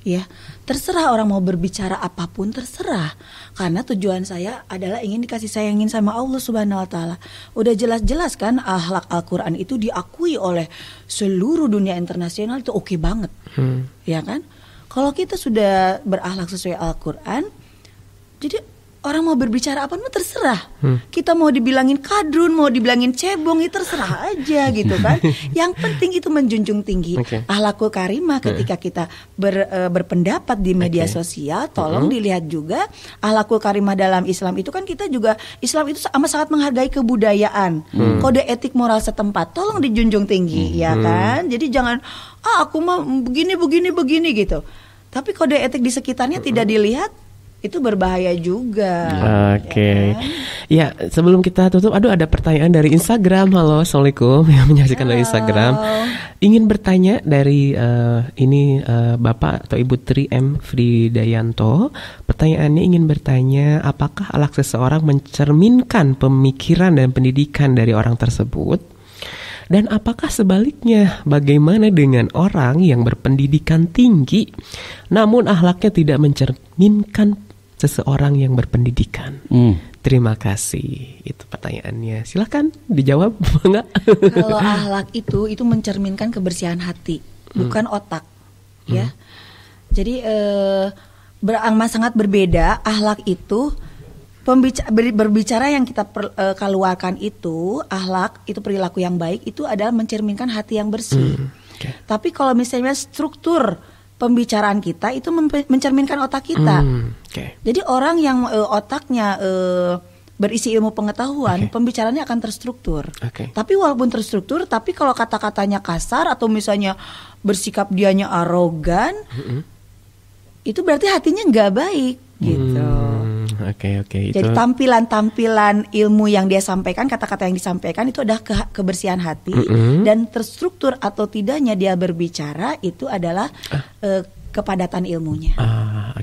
Ya, terserah orang mau berbicara apapun, terserah. Karena tujuan saya adalah ingin dikasih sayangin sama Allah Subhanahu wa taala. Udah jelas-jelas kan akhlak Al-Qur'an itu diakui oleh seluruh dunia internasional, itu oke banget. Ya kan? Kalau kita sudah berakhlak sesuai Al-Qur'an, jadi orang mau berbicara apa pun terserah. Kita mau dibilangin kadrun, mau dibilangin cebong, itu terserah aja gitu kan. Yang penting itu menjunjung tinggi akhlakul karimah ketika kita berpendapat di media sosial. Tolong dilihat juga akhlakul karimah dalam Islam itu kan, kita juga Islam itu amat sangat menghargai kebudayaan, kode etik moral setempat. Tolong dijunjung tinggi ya kan. Jadi jangan aku mah begini gitu. Tapi kode etik di sekitarnya tidak dilihat, itu berbahaya juga. Oke. Ya, sebelum kita tutup, ada pertanyaan dari Instagram. Halo, assalamualaikum, yang menyaksikan dari Instagram. Ingin bertanya dari Bapak atau Ibu Tri M Fridayanto. Pertanyaannya ingin bertanya, apakah akhlak seseorang mencerminkan pemikiran dan pendidikan dari orang tersebut? Dan apakah sebaliknya, bagaimana dengan orang yang berpendidikan tinggi namun akhlaknya tidak mencerminkan seseorang yang berpendidikan? Terima kasih. Itu pertanyaannya. Silakan dijawab, enggak? Kalau akhlak itu mencerminkan kebersihan hati, bukan otak, ya. Jadi sangat berbeda. Akhlak itu berbicara yang kita keluarkan itu, akhlak itu perilaku yang baik, itu adalah mencerminkan hati yang bersih. Tapi kalau misalnya struktur pembicaraan kita itu mencerminkan otak kita. Jadi orang yang otaknya berisi ilmu pengetahuan, pembicaraannya akan terstruktur. Tapi walaupun terstruktur, tapi kalau kata-katanya kasar atau misalnya bersikap dianya arogan, itu berarti hatinya nggak baik gitu. Jadi tampilan ilmu yang dia sampaikan, kata-kata yang disampaikan itu adalah kebersihan hati, dan terstruktur atau tidaknya dia berbicara itu adalah kepadatan ilmunya.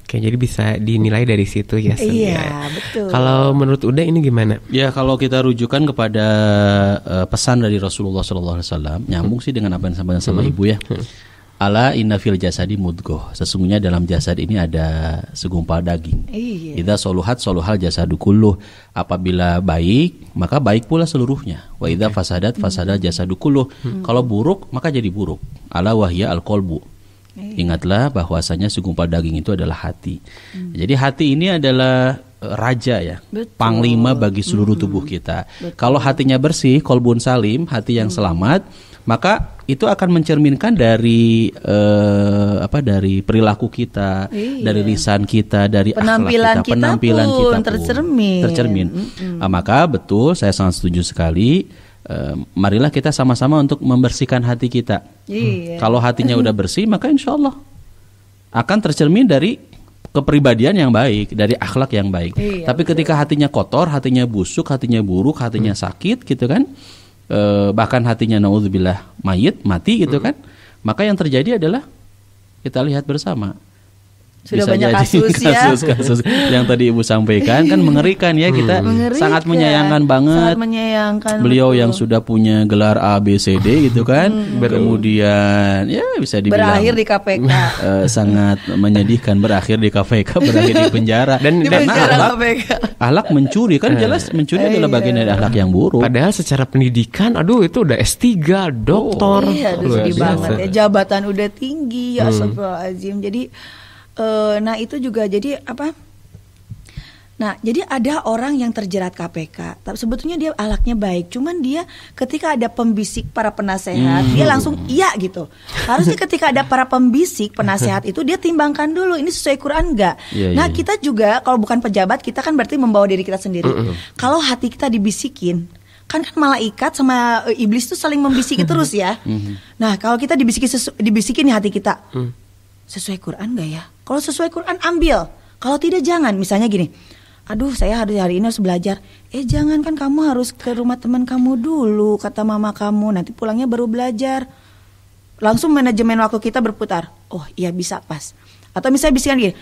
Jadi bisa dinilai dari situ ya. Iya, betul. Kalau menurut Uda ini gimana? Ya, kalau kita rujukan kepada pesan dari Rasulullah SAW, nyambung sih dengan apa yang disampaikan sama Ibu ya. Ala inna fil jasadi mudghah. Sesungguhnya dalam jasad ini ada segumpal daging. Idza soluhat soluhal jasadu kulluh. Apabila baik, maka baik pula seluruhnya. Wa idza fasadat fasadal jasadu kulluh. Kalau buruk, maka jadi buruk. Ala wahya al-qalbu. Ingatlah bahwasanya segumpal daging itu adalah hati. Jadi hati ini adalah raja ya, panglima bagi seluruh tubuh kita. Kalau hatinya bersih, qalbun salim, hati yang selamat, maka itu akan mencerminkan dari dari perilaku kita, dari lisan kita, dari akhlak kita, penampilan kita pun tercermin. Maka betul, saya sangat setuju sekali. Marilah kita sama-sama untuk membersihkan hati kita. Kalau hatinya udah bersih, maka insya Allah akan tercermin dari kepribadian yang baik, dari akhlak yang baik. Tapi ketika hatinya kotor, hatinya busuk, hatinya buruk, hatinya sakit gitu kan, bahkan hatinya naudzubillah mati gitu kan, maka yang terjadi adalah kita lihat bersama. Sudah bisa banyak jadi kasus yang tadi Ibu sampaikan kan mengerikan ya, kita sangat menyayangkan banget. Sangat menyayangkan. Beliau yang sudah punya gelar A B C D gitu kan, kemudian ya bisa dibilang berakhir di KPK. Sangat menyedihkan, berakhir di KPK, berakhir di penjara. Dan akhlak mencuri kan jelas mencuri adalah bagian dari akhlak yang buruk. Padahal secara pendidikan, aduh itu udah S3, doktor. Sedih banget ya, jabatan udah tinggi, ya astagfirullahaladzim. Jadi nah itu juga jadi apa? Nah jadi ada orang yang terjerat KPK, tapi sebetulnya dia akhlaknya baik, cuman dia ketika ada pembisik para penasehat, dia langsung iya gitu. Harusnya ketika ada para pembisik penasehat itu dia timbangkan dulu, ini sesuai Quran enggak? Nah kita juga kalau bukan pejabat, kita kan berarti membawa diri kita sendiri. Kalau hati kita dibisikin, kan malaikat sama iblis tuh saling membisiki terus ya. Nah kalau kita dibisikin nih hati kita, sesuai Quran gak ya? Kalau sesuai Quran ambil, kalau tidak jangan. Misalnya gini, aduh saya hari ini harus belajar. Jangan, kan kamu harus ke rumah teman kamu dulu, kata mama kamu, nanti pulangnya baru belajar. Langsung manajemen waktu kita berputar. Oh iya bisa pas. Atau misalnya bisikan gini,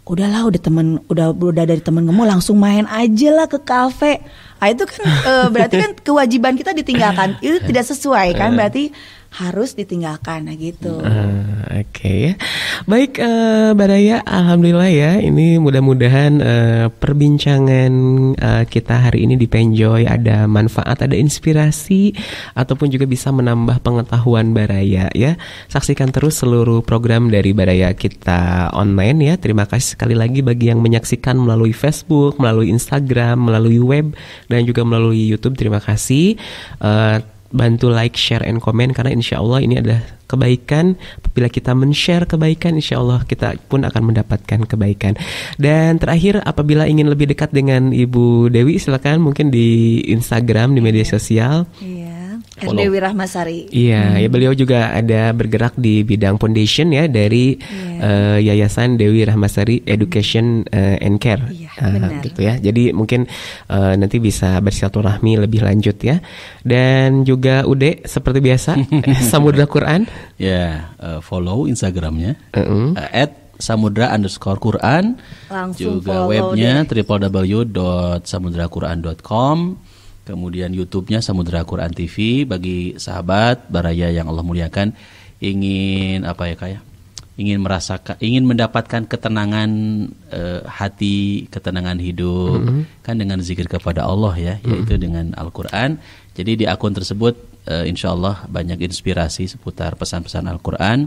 udahlah udah dari temen kamu, langsung main aja lah ke kafe. Nah itu kan berarti kan kewajiban kita ditinggalkan. Itu tidak sesuai kan, berarti harus ditinggalkan. Nah gitu. Oke. Baik Baraya, alhamdulillah ya, ini mudah-mudahan perbincangan kita hari ini di Penjoy ada manfaat, ada inspirasi, ataupun juga bisa menambah pengetahuan Baraya ya. Saksikan terus seluruh program dari Baraya kita online ya. Terima kasih sekali lagi bagi yang menyaksikan melalui Facebook, melalui Instagram, melalui web, dan juga melalui YouTube. Terima kasih. Bantu like, share, and comment, karena insya Allah ini adalah kebaikan. Apabila kita men-share kebaikan, insya Allah kita pun akan mendapatkan kebaikan. Dan terakhir, apabila ingin lebih dekat dengan Ibu Dewi, silakan mungkin di Instagram, di media sosial. Dewi Rahmasari. Iya, ya beliau juga ada bergerak di bidang foundation ya dari Yayasan Dewi Rahmasari Education and Care. Gitu ya. Jadi mungkin nanti bisa bersilaturahmi lebih lanjut ya. Dan juga Ude seperti biasa Samudra Quran. Ya, follow Instagramnya @samudra_Quran. Langsung juga webnya www.samudraquran.com. Kemudian YouTube-nya Samudra Quran TV. Bagi sahabat Baraya yang Allah muliakan, ingin ingin mendapatkan ketenangan hati, ketenangan hidup, kan dengan zikir kepada Allah ya, yaitu dengan Al-Quran. Jadi di akun tersebut insya Allah banyak inspirasi seputar pesan-pesan Al-Quran.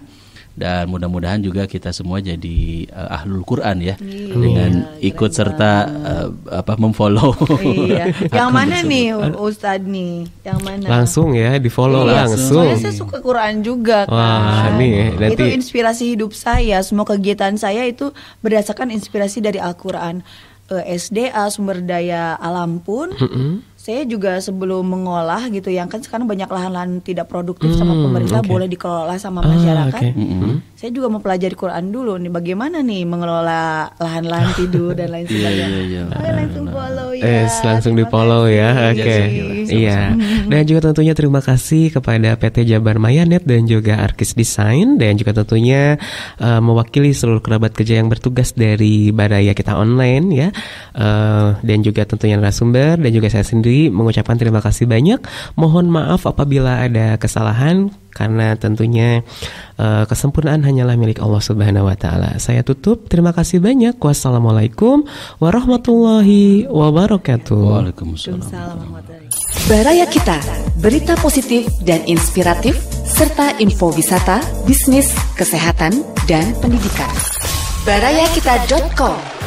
Dan mudah-mudahan juga kita semua jadi ahlul Quran ya, dengan ikut serta memfollow. Yang mana nih Ustadz nih? Yang mana? Langsung ya, di follow langsung. Saya suka Quran juga kan. Wah, nih nanti. Itu inspirasi hidup saya. Semua kegiatan saya itu berdasarkan inspirasi dari Al-Quran. SDA, sumber daya alam pun. Saya juga sebelum mengolah gitu, yang kan sekarang banyak lahan-lahan tidak produktif sama pemerintah boleh dikelola sama masyarakat. Saya juga mau pelajari Quran dulu nih, bagaimana nih mengelola lahan-lahan tidur dan lain sebagainya. Langsung follow ya. Langsung di follow ya. Oke. Iya. Dan juga tentunya terima kasih kepada PT Jabar Mayanet dan juga Arkis Design, dan juga tentunya mewakili seluruh kerabat kerja yang bertugas dari Baraya kita online ya. Dan juga tentunya narasumber dan juga saya sendiri mengucapkan terima kasih banyak. Mohon maaf apabila ada kesalahan, karena tentunya kesempurnaan hanyalah milik Allah Subhanahu wa taala. Saya tutup. Terima kasih banyak. Wassalamualaikum warahmatullahi wabarakatuh. Waalaikumsalam. Baraya Kita, berita positif dan inspiratif serta info wisata, bisnis, kesehatan, dan pendidikan. barayakita.com